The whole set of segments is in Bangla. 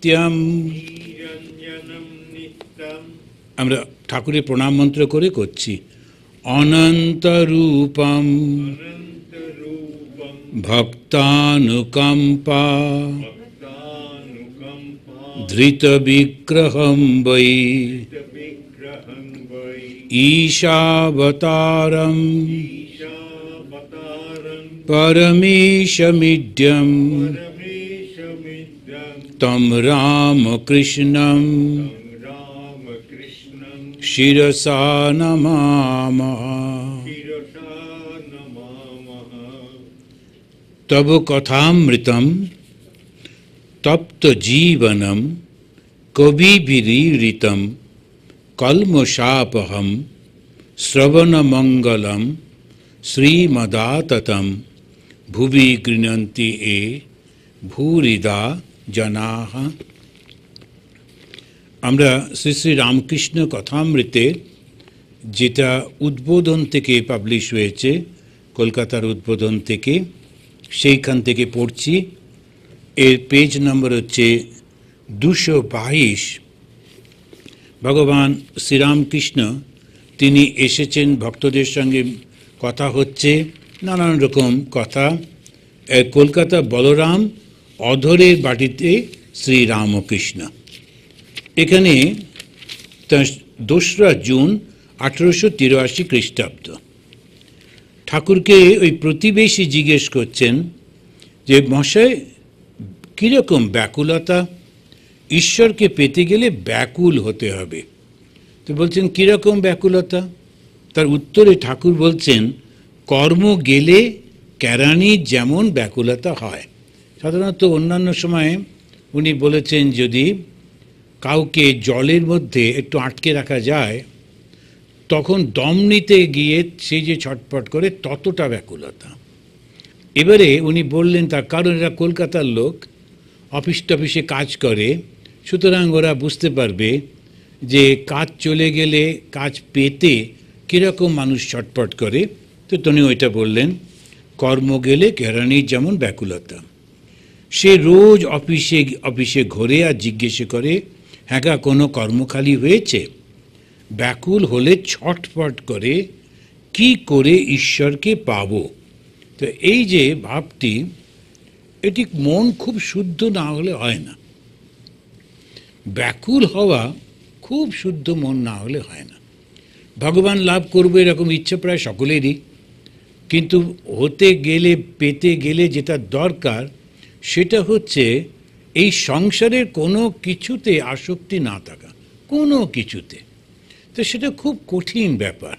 নিত্যম। আমরা ঠাকুরের প্রণাম মন্ত্র করে করছি। অনন্ত রূপম ভক্তানুকম্পা ধৃত বিগ্রহম বৈ ঈশাবতারম পরমেশমিড্যম তম রামকৃষ্ণম শিরসা নমামঃ। তব কথামৃতম তপ্ত জীবনম কবিভিরীরিতম কল্মষাপহম শ্রবণমঙ্গলম শ্রীমদাততম ভুবি গৃণন্তি এ ভূরিদা জনাঃ। আমরা শ্রী শ্রী রামকৃষ্ণ কথামৃতে, যেটা উদ্বোধন থেকে পাবলিশ হয়েছে, কলকাতার উদ্বোধন থেকে, সেইখান থেকে পড়ছি। এর পেজ নম্বর হচ্ছে 222। ভগবান শ্রীরামকৃষ্ণ তিনি এসেছেন, ভক্তদের সঙ্গে কথা হচ্ছে, নানান রকম কথা। কলকাতা বলরাম অধরের বাটিতে শ্রীরামকৃষ্ণ। এখানে 2রা জুন 1883 খ্রিস্টাব্দ। ঠাকুরকে ওই প্রতিবেশী জিজ্ঞেস করছেন যে মশাই, কীরকম ব্যাকুলতা, ঈশ্বরকে পেতে গেলে ব্যাকুল হতে হবে। তো বলছেন কীরকম ব্যাকুলতা? তার উত্তরে ঠাকুর বলছেন, কর্ম গেলে কেরানির যেমন ব্যাকুলতা হয়। সাধারণত অন্যান্য সময়ে উনি বলেছেন, যদি কাউকে জলের মধ্যে একটু আটকে রাখা যায়, তখন দম নিতে গিয়ে সে যে ছটপট করে, ততটা ব্যাকুলতা। এবারে উনি বললেন তার কারণ এরা কলকাতার লোক, অফিস টফিসে কাজ করে, সুতরাং ওরা বুঝতে পারবে যে কাজ চলে গেলে কাজ পেতে কীরকম মানুষ ছটপট করে। তো তিনি ওইটা বললেন, কর্ম গেলে কেরানির যেমন ব্যাকুলতা। সে রোজ অফিসে ঘোরে আর জিজ্ঞেস করে, হ্যাঁ গা কোনো কর্মখালি হয়েছে? ব্যাকুল হলে ছটফট করে, কি করে ঈশ্বরকে পাবো। তো এই যে ভাবটি, এটি মন খুব শুদ্ধ না হলে হয় না। ব্যাকুল হওয়া খুব শুদ্ধ মন না হলে হয় না। ভগবান লাভ করবো এরকম ইচ্ছে প্রায় সকলেরই, কিন্তু হতে গেলে, পেতে গেলে যেটা দরকার সেটা হচ্ছে এই সংসারের কোনো কিছুতে আসক্তি না থাকা, কোনো কিছুতে। তো সেটা খুব কঠিন ব্যাপার।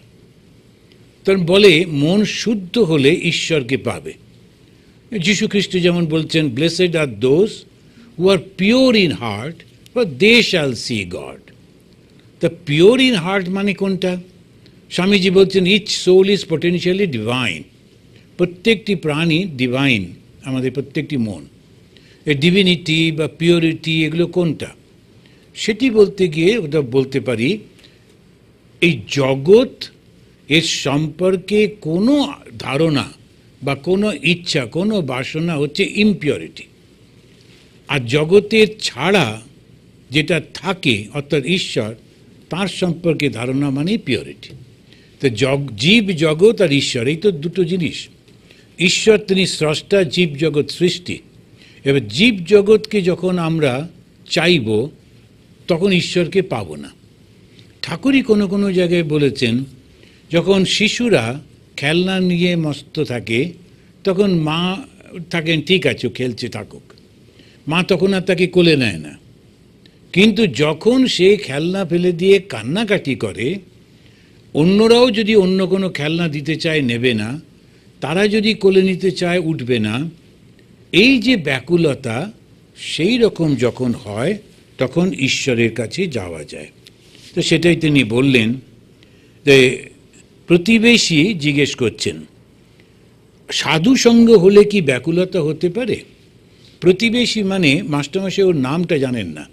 তার বলে মন শুদ্ধ হলে ঈশ্বরকে পাবে। যীশু খ্রিস্ট যেমন বলছেন, blessed are those who are pure in heart, for they shall see God. তা পিওর ইন হার্ট মানে কোনটা? স্বামীজি বলছেন, each soul is potentially divine. প্রত্যেকটি প্রাণী ডিভাইন, আমাদের প্রত্যেকটি মন। এই ডিভিনিটি বা পিওরিটি এগুলো কোনটা? সেটি বলতে গিয়ে ওটা বলতে পারি, এই জগৎ এর সম্পর্কে কোনো ধারণা বা কোনো ইচ্ছা, কোনো বাসনা হচ্ছে ইমপিওরিটি। আর জগতের ছাড়া যেটা থাকে, অর্থাৎ ঈশ্বর, তার সম্পর্কে ধারণা মানে পিওরিটি। তো জীব জগৎ আর ঈশ্বর, এই তো দুটো জিনিস। ঈশ্বর তিনি স্রষ্টা, জীব জগৎ সৃষ্টি। এবার জীব জগৎকে যখন আমরা চাইব, তখন ঈশ্বরকে পাব না। ঠাকুরই কোনো কোনো জায়গায় বলেছেন, যখন শিশুরা খেলনা নিয়ে মস্ত থাকে, তখন মা থাকেন, ঠিক আছে খেলছে থাকুক, মা তখন আর তাকে কোলে নেয় না। কিন্তু যখন সে খেলনা ফেলে দিয়ে কান্নাকাটি করে, অন্যরাও যদি অন্য কোনো খেলনা দিতে চায় নেবে না, তারা যদি কোলে নিতে চায় উঠবে না। এই যে ব্যাকুলতা, সেই রকম যখন হয় তখন ঈশ্বরের কাছে যাওয়া যায়। তো সেটাই তিনি বললেন। যে প্রতিবেশী জিজ্ঞেস করছেন, সাধু সঙ্গ হলে কি ব্যাকুলতা হতে পারে? প্রতিবেশী মানে মাস্টারমশাই ওর নামটা জানেন না।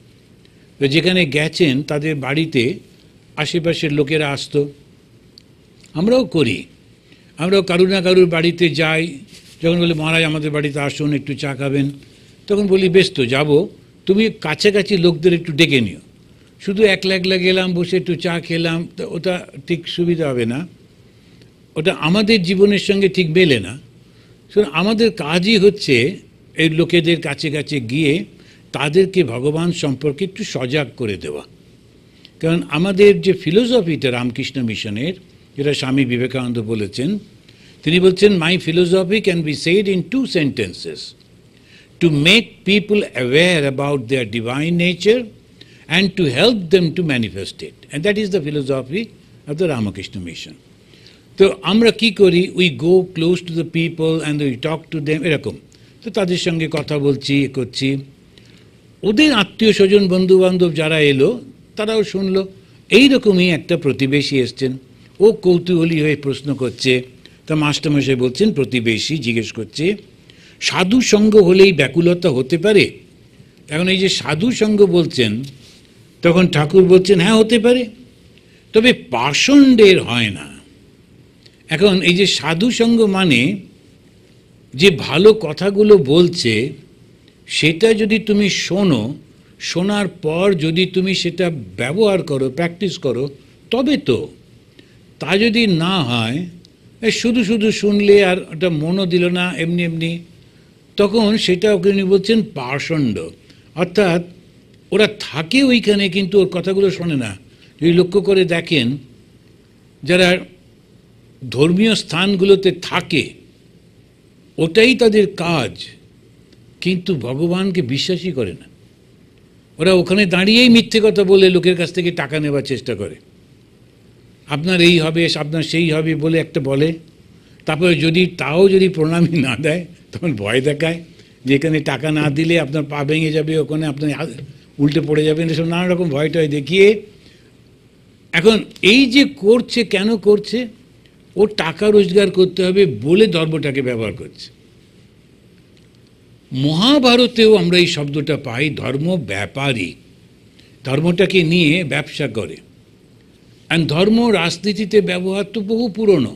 তো যেখানে গেছেন তাদের বাড়িতে আশেপাশের লোকেরা আসতো, আমরাও করি। আমরাও কারুর না কারুর বাড়িতে যাই, যখন বলি মহারাজ আমাদের বাড়িতে আসুন একটু চা খাবেন, তখন বলি বেশ তো যাবো, তুমি কাছাকাছি লোকদের একটু ডেকে নিও। শুধু একলা একলা গেলাম, বসে একটু চা খেলাম, তো ওটা ঠিক সুবিধা হবে না, ওটা আমাদের জীবনের সঙ্গে ঠিক মেলে না। শুনুন, আমাদের কাজই হচ্ছে এই লোকেদের কাছে কাছে গিয়ে তাদেরকে ভগবান সম্পর্কে একটু সজাগ করে দেওয়া। কারণ আমাদের যে ফিলোসফিটা রামকৃষ্ণ মিশনের, যেটা স্বামী বিবেকানন্দ বলেছেন, তিনি বলছেন, my philosophy can be said in 2 sentences: to make people aware about their divine nature and to help them to manifest it. And that is the philosophy of the Ramakrishna mission. তো আমরা কি করি, we go close to the people and we talk to them, এরকম। তো তাদের সঙ্গে কথা বলছি, করছি, ওদের আত্মীয় স্বজন বন্ধু বান্ধব যারা এলো তারাও শুনলো। এইরকমই একটা প্রতিবেশী এসছেন, ও কৌতূহলী হয়ে প্রশ্ন করছে। তা মাস্টারমশাই বলছেন, প্রতিবেশী জিজ্ঞেস করছে, সাধু সঙ্গ হলেই ব্যাকুলতা হতে পারে? এখন এই যে সাধু সঙ্গ বলছেন, তখন ঠাকুর বলছেন, হ্যাঁ হতে পারে, তবে পাষণ্ডের হয় না। এখন এই যে সাধু সঙ্গ মানে যে ভালো কথাগুলো বলছে সেটা যদি তুমি শোনো, শোনার পর যদি তুমি সেটা ব্যবহার করো, প্র্যাকটিস করো, তবে তো। তা যদি না হয়, শুধু শুধু শুনলে আর ওটা মনও দিল না, এমনি এমনি, তখন সেটা ওকে উনি বলছেন পাষণ্ড। অর্থাৎ ওরা থাকে ওইখানে কিন্তু ওর কথাগুলো শোনে না। যদি লক্ষ্য করে দেখেন, যারা ধর্মীয় স্থানগুলোতে থাকে ওটাই তাদের কাজ, কিন্তু ভগবানকে বিশ্বাসই করে না। ওরা ওখানে দাঁড়িয়েই মিথ্যে কথা বলে লোকের কাছ থেকে টাকা নেওয়ার চেষ্টা করে। আপনার এই হবে, আপনার সেই হবে বলে একটা বলে, তারপরে যদি প্রণামী না দেয় তখন ভয় দেখায় যে এখানে টাকা না দিলে আপনার পা ভেঙে যাবে, ওখানে আপনি উল্টে পড়ে যাবেন, এসব নানা রকম ভয় টয় দেখিয়ে। এখন এই যে করছে, কেন করছে? ও টাকা রোজগার করতে হবে বলে ধর্মটাকে ব্যবহার করছে। মহাভারতেও আমরা এই শব্দটা পাই, ধর্ম ব্যাপারী, ধর্মটাকে নিয়ে ব্যবসা করে। আর ধর্ম রাজনীতিতে ব্যবহার তো বহু পুরনো,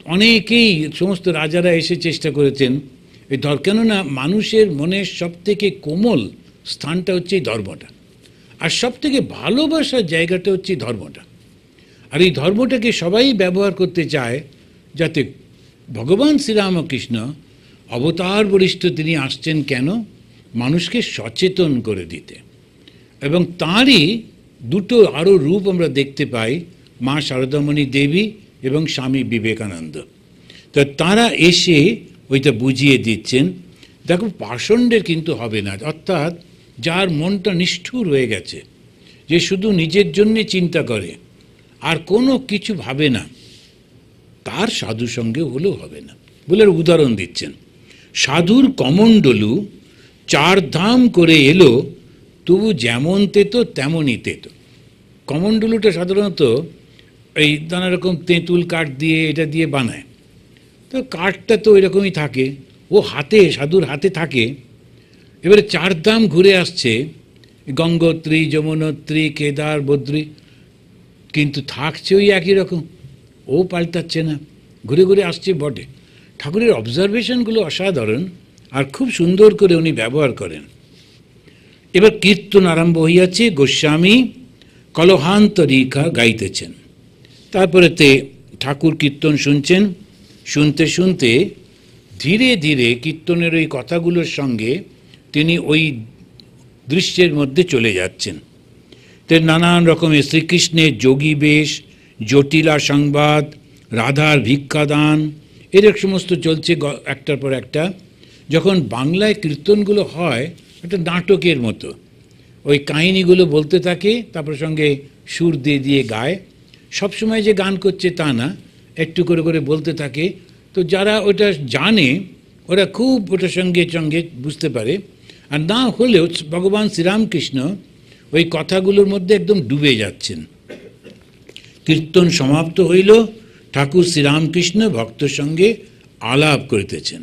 অনেকেই, সমস্ত রাজারা এসে চেষ্টা করেছেন এই কেননা মানুষের মনের সব থেকে কোমল স্থানটা হচ্ছে এই ধর্মটা, আর সব থেকে ভালোবাসার জায়গাটা হচ্ছে ধর্মটা। আর এই ধর্মটাকে সবাই ব্যবহার করতে চায় যাতে ভগবান শ্রীরামকৃষ্ণ অবতার বরিষ্ঠ, তিনি আসছেন কেন? মানুষকে সচেতন করে দিতে। এবং তাঁরই দুটো আরও রূপ আমরা দেখতে পাই, মা শারদামণি দেবী এবং স্বামী বিবেকানন্দ। তো তাঁরা এসে ওইটা বুঝিয়ে দিচ্ছেন, দেখো পাষণ্ডের কিন্তু হবে না। অর্থাৎ যার মনটা নিষ্ঠুর হয়ে গেছে, যে শুধু নিজের জন্যে চিন্তা করে আর কোনো কিছু ভাবে না, তার সাধু সঙ্গে হলেও হবে না বলে উদাহরণ দিচ্ছেন। সাধুর কমণ্ডলু 4 ধাম করে এলো, তবু যেমন তেতো তেমনই তেতো। কমণ্ডলুটা সাধারণত এই নানা রকম তেঁতুল কাঠ দিয়ে, এটা দিয়ে বানায়। তো কাঠটা তো এরকমই থাকে, ও হাতে, সাধুর হাতে থাকে। এবারে 4 ধাম ঘুরে আসছে, গঙ্গোত্রী, যমুনোত্রী, কেদার, বদ্রী, কিন্তু থাকছে ওই একই রকম, ও পাল্টাচ্ছে না, ঘুরে ঘুরে আসছে বটে। ঠাকুরের অবজারভেশনগুলো অসাধারণ, আর খুব সুন্দর করে উনি ব্যবহার করেন। এবার কীর্তন আরম্ভ হইয়াছে, গোস্বামী কলহান্তরিকা গাইতেছেন। তারপরেতে ঠাকুর কীর্তন শুনছেন, শুনতে শুনতে ধীরে ধীরে কীর্তনের ওই কথাগুলোর সঙ্গে তিনি ওই দৃশ্যের মধ্যে চলে যাচ্ছেন। তো নানান রকমের শ্রীকৃষ্ণের যোগী বেশ, জটিলা সংবাদ, রাধার ভিক্ষাদান, এর সমস্ত চলছে একটার পর একটা। যখন বাংলায় কীর্তনগুলো হয় একটা নাটকের মতো, ওই কাহিনিগুলো বলতে থাকে, তারপর সঙ্গে সুর দিয়ে দিয়ে গায়। সবসময় যে গান করছে তা না, একটু করে করে বলতে থাকে। তো যারা ওটা জানে ওরা খুব ওটার সঙ্গে সঙ্গে বুঝতে পারে, আর না হলেও ভগবান শ্রীরামকৃষ্ণ ওই কথাগুলোর মধ্যে একদম ডুবে যাচ্ছেন। কীর্তন সমাপ্ত হইল, ঠাকুর শ্রীরামকৃষ্ণ ভক্তর সঙ্গে আলাপ করিতেছেন।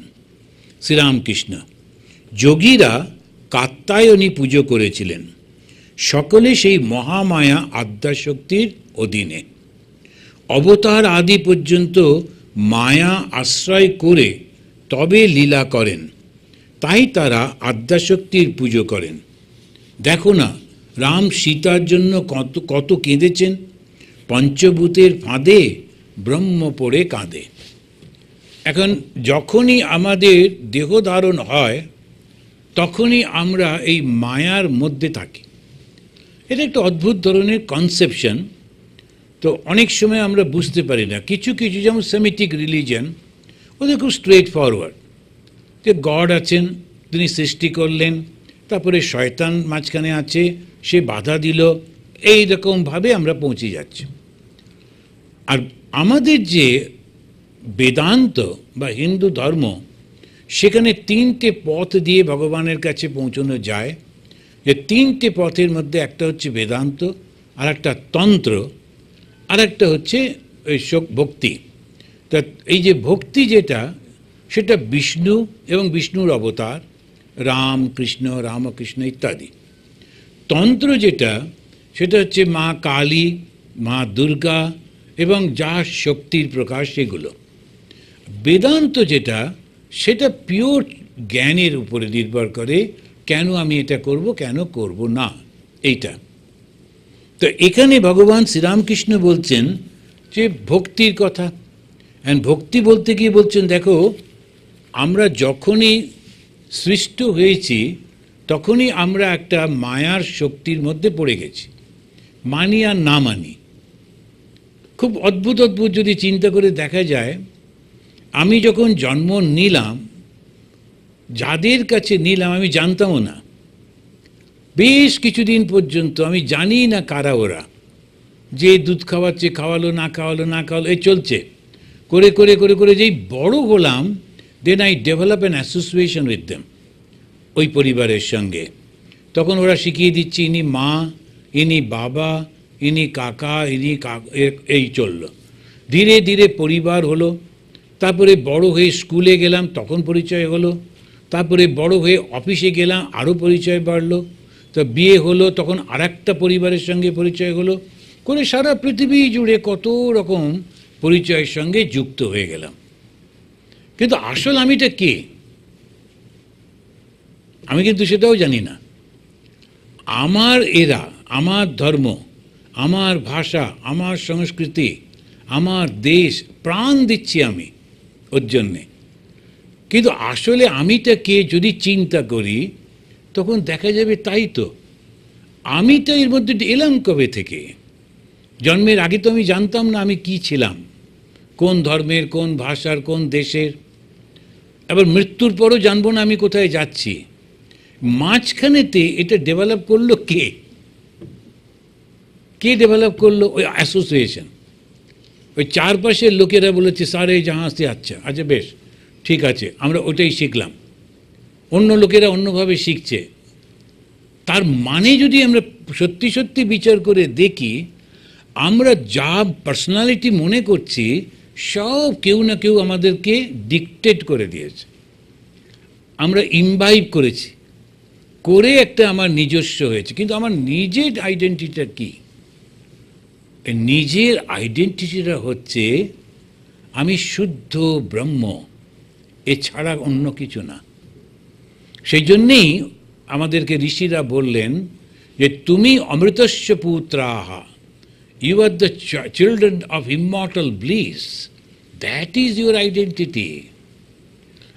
শ্রীরামকৃষ্ণ, যোগীরা কাত্যায়নী পুজো করেছিলেন, সকলে সেই মহামায়া আদ্যাশক্তির অধীনে। অবতার আদি পর্যন্ত মায়া আশ্রয় করে তবে লীলা করেন, তাই তারা আদ্যাশক্তির পুজো করেন। দেখো না, রাম সীতার জন্য কত কত কেঁদেছেন, পঞ্চভূতের ফাঁদে ব্রহ্ম পড়ে কাঁদে। এখন যখনই আমাদের দেহ ধারণ হয় তখনই আমরা এই মায়ার মধ্যে থাকি। এটা একটা অদ্ভুত ধরনের কনসেপশন। তো অনেক সময় আমরা বুঝতে পারি না। কিছু কিছু যেমন সেমিটিক রিলিজিয়ন, ওদের খুব স্ট্রেট ফরওয়ার্ড, যে গড আছেন, তিনি সৃষ্টি করলেন, তারপরে শয়তান মাঝখানে আছে, সে বাধা দিল, এই রকমভাবে আমরা পৌঁছে যাচ্ছি। আর আমাদের যে বেদান্ত বা হিন্দু ধর্ম, সেখানে তিনটে পথ দিয়ে ভগবানের কাছে পৌঁছানো যায়। যে তিনটে পথের মধ্যে একটা হচ্ছে বেদান্ত, আর একটা তন্ত্র, আর একটা হচ্ছে ওই ভক্তি। তা এই যে ভক্তি যেটা, সেটা বিষ্ণু এবং বিষ্ণুর অবতার রাম, কৃষ্ণ, রামকৃষ্ণ ইত্যাদি। তন্ত্র যেটা, সেটা হচ্ছে মা কালী, মা দুর্গা এবং যা শক্তির প্রকাশ সেগুলো। বেদান্ত যেটা, সেটা পিওর জ্ঞানের উপরে নির্ভর করে, কেন আমি এটা করব, কেন করব না, এইটা। তো এখানে ভগবান শ্রীরামকৃষ্ণ বলছেন যে ভক্তির কথা। অ্যান্ড ভক্তি বলতে গিয়ে বলছেন, দেখো আমরা যখনই সৃষ্ট হয়েছি তখনই আমরা একটা মায়ার শক্তির মধ্যে পড়ে গেছি, মানি আর না মানি। খুব অদ্ভুত অদ্ভুত যদি চিন্তা করে দেখা যায়, আমি যখন জন্ম নিলাম, যাদের কাছে নিলাম আমি জানতামও না। বেশ কিছুদিন পর্যন্ত আমি জানি না কারা ওরা, যে দুধ খাওয়াচ্ছে, খাওয়ালো না খাওয়ালো না খাওয়ালো, এই চলছে করে করে করে করে যেই বড় হলাম, then I develop an association with them, ওই পরিবারের সঙ্গে। তখন ওরা শিখিয়ে দিচ্ছে ইনি মা, ইনি বাবা, ইনি কাকা, ইনি এই চলল। ধীরে ধীরে পরিবার হলো। তারপরে বড় হয়ে স্কুলে গেলাম, তখন পরিচয় হলো। তারপরে বড় হয়ে অফিসে গেলাম, আরও পরিচয় বাড়লো। তো বিয়ে হলো, তখন আর একটা পরিবারের সঙ্গে পরিচয় হলো, করে সারা পৃথিবী জুড়ে কত রকম পরিচয়ের সঙ্গে যুক্ত হয়ে গেলাম। কিন্তু আসল আমিটা কে, আমি কিন্তু সেটাও জানি না। আমার এরা, আমার ধর্ম, আমার ভাষা, আমার সংস্কৃতি, আমার দেশ, প্রাণ দিচ্ছি আমি ওর জন্যে। কিন্তু আসলে আমিটা কে যদি চিন্তা করি, তখন দেখা যাবে তাই তো, আমিটা এর মধ্যে এলাম কবে থেকে? জন্মের আগে তো আমি জানতাম না আমি কি ছিলাম, কোন ধর্মের, কোন ভাষার, কোন দেশের। আবার মৃত্যুর পরও জানবো না আমি কোথায় যাচ্ছি। মাঝখানেতে এটা ডেভেলপ করলো কে? কে ডেভেলপ করলো? ওই অ্যাসোসিয়েশন। ওই চারপাশের লোকেরা বলেছে সারে জাহাঁ সে আচ্ছা, আচ্ছা বেশ ঠিক আছে, আমরা ওটাই শিখলাম। অন্য লোকেরা অন্যভাবে শিখছে। তার মানে যদি আমরা সত্যি সত্যি বিচার করে দেখি, আমরা যা পার্সোনালিটি মনে করছি সব কেউ না কেউ আমাদেরকে ডিকটেট করে দিয়েছে। আমরা ইমবাইব করেছি, করে একটা আমার নিজস্ব হয়েছে। কিন্তু আমার নিজের আইডেন্টিটিটা কি? নিজের আইডেন্টিটিটা হচ্ছে আমি শুদ্ধ ব্রহ্ম, এছাড়া অন্য কিছু না। সেই জন্যেই আমাদেরকে ঋষিরা বললেন যে তুমি অমৃতস্য পুত্রাহা, you are the children of immortal bliss, that is your identity.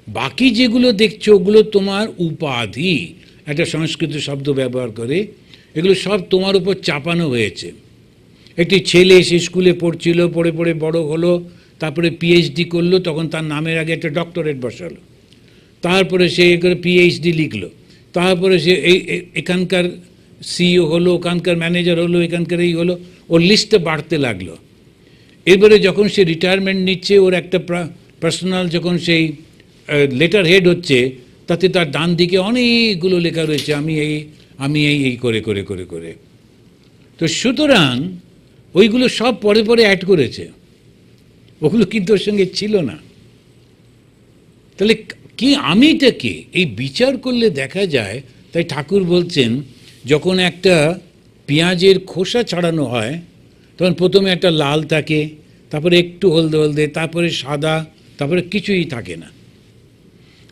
বাকি যেগুলো দেখছো ওগুলো তোমার উপাধি, একটা সংস্কৃত শব্দ ব্যবহার করে, এগুলো সব তোমার উপর চাপানো হয়েছে। একটি ছেলে সে স্কুলে পড়ছিল, পড়ে পড়ে বড় হলো, তারপরে পিএইচডি করলো, তখন তার নামের আগে একটা ডক্টরেট বসালো, তারপরে সে করে পিএইচডি লিখলো, তারপরে সে এখানকার সিইও হলো, ওখানকার ম্যানেজার হলো, এখানকার এই হলো, ওর লিস্টটা বাড়তে লাগলো। এরপরে যখন সে রিটায়ারমেন্ট নিচ্ছে, ওর একটা পার্সোনাল যখন সেই লেটার হেড হচ্ছে, তাতে তার ডান দিকে অনেকগুলো লেখা রয়েছে আমি এই করে করে করে করে। তো সুতরাং ওইগুলো সব পরে পরে অ্যাড করেছে, ওগুলো কিন্তু ওর সঙ্গে ছিল না। তাহলে কি আমিটা কে? এই বিচার করলে দেখা যায়। তাই ঠাকুর বলছেন, যখন একটা পেঁয়াজের খোসা ছাড়ানো হয়, তখন প্রথমে একটা লাল থাকে, তারপরে একটু হলদে হলদে, তারপরে সাদা, তারপরে কিছুই থাকে না।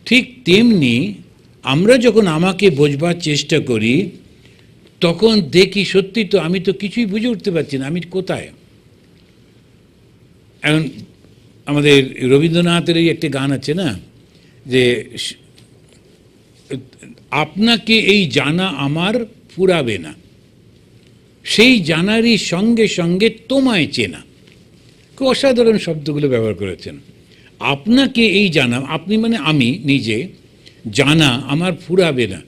ঠিক তেমনি আমরা যখন আমাকে বোঝবার চেষ্টা করি, তখন দেখি সত্যি তো আমি তো কিছুই বুঝে উঠতে পারছি না আমি কোথায়। এখন আমাদের রবীন্দ্রনাথের এই একটি গান আছে না, যে আপনাকে এই জানা আমার ফুরাবে না, সেই জানারই সঙ্গে সঙ্গে তোমায় চেনা। খুব অসাধারণ শব্দগুলো ব্যবহার করেছেন। আপনাকে এই জানা, আপনি মানে আমি নিজে, জানা আমার ফুরাবে না।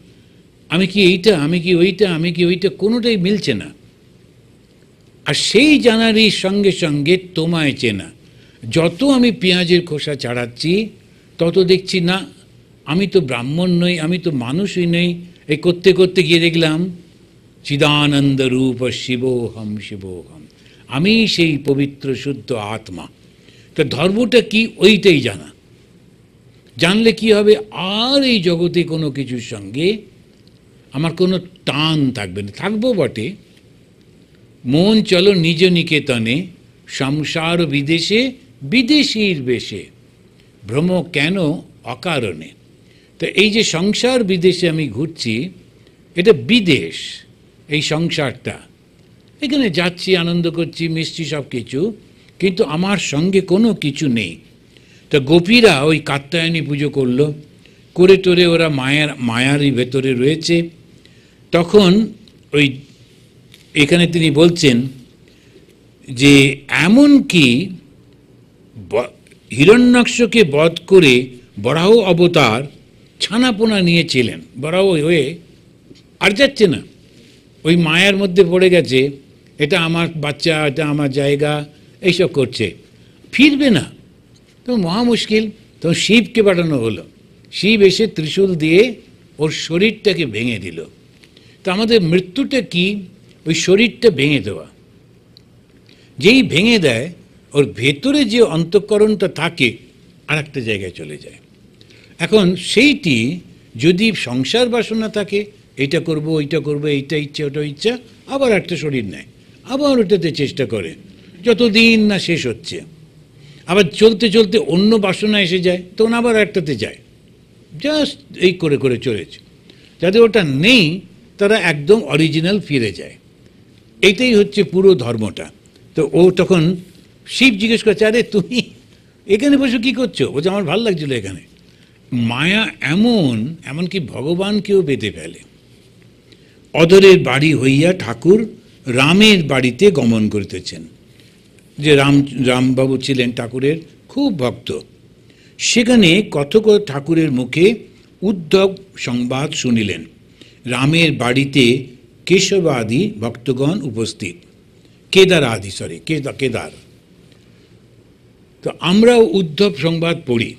আমি কি এইটা, আমি কি ওইটা, আমি কি ওইটা, কোনোটাই মিলছে না। আর সেই জানারই সঙ্গে সঙ্গে তোমায় চেনা। যত আমি পেঁয়াজের খোসা ছাড়াচ্ছি তত দেখছি না আমি তো ব্রাহ্মণ নই, আমি তো মানুষই নই। এই করতে করতে গিয়ে দেখলাম চিদানন্দ রূপ শিবোহম শিবোহম, আমি সেই পবিত্র শুদ্ধ আত্মা। তো ধর্মটা কি, ওইটাই জানা। জানলে কি হবে, আর এই জগতে কোনো কিছুর সঙ্গে আমার কোনো টান থাকবে না। থাকবো বটে, মন চলো নিজ নিকেতনে, সংসার বিদেশে বিদেশীর বেশে, ভ্রম কেন অকারণে। তো এই যে সংসার বিদেশে আমি ঘুরছি, এটা বিদেশ। এই সংসারটা, এখানে যাচ্ছি, আনন্দ করছি, মিশছি সব কিছু, কিন্তু আমার সঙ্গে কোনো কিছু নেই। তা গোপীরা ওই কাত্যায়নী পুজো করলো, করে টোরে ওরা মায়ারই ভেতরে রয়েছে। তখন ওই এখানে তিনি বলছেন যে এমন কি হিরণ্যাক্ষকে বধ করে বরাহ অবতার ছানাপোনা নিয়েছিলেন, বরাহ হয়ে আর যাচ্ছে না, ওই মায়ার মধ্যে পড়ে গেছে, এটা আমার বাচ্চা, এটা আমার জায়গা, এইসব করছে, ফিরবে না। তো মহা মুশকিল। তো শিবকে পাঠানো হলো, শিব এসে ত্রিশূল দিয়ে ওর শরীরটাকে ভেঙে দিল। তো আমাদের মৃত্যুটা কি, ওই শরীরটা ভেঙে দেওয়া। যেই ভেঙে দেয়, ওর ভেতরে যে অন্তঃকরণটা থাকে আর একটা জায়গায় চলে যায়। এখন সেইটি যদি সংসার বাসনা থাকে, এইটা করব, ওইটা করবো, এইটা ইচ্ছা, ওটা ইচ্ছা, আবার একটা শরীর নেয়, আবার ওটাতে চেষ্টা করে, যতদিন না শেষ হচ্ছে। আবার চলতে চলতে অন্য বাসনা এসে যায়, তখন আবার একটাতে যায়, জাস্ট এই করে করে চলেছে। যাদের ওটা নেই তারা একদম অরিজিনাল ফিরে যায়। এইটাই হচ্ছে পুরো ধর্মটা। তো ও তখন শিব জিজ্ঞেস করছে, আরে তুমি এখানে বসে কী করছো? বলছে আমার ভালো লাগছিল এখানে। মায়া এমনকি ভগবানকেও বেঁধে ফেলে। অদরের বাড়ি হইয়া ঠাকুর রামের বাড়িতে গমন করিতেছেন। যে রামবাবু ছিলেন ঠাকুরের খুব ভক্ত। সেখানে কথক ঠাকুরের মুখে উদ্ধব সংবাদ শুনিলেন, রামের বাড়িতে কেশবাদি ভক্তগণ উপস্থিত, কেদার। তো আমরাও উদ্ধব সংবাদ পড়ি।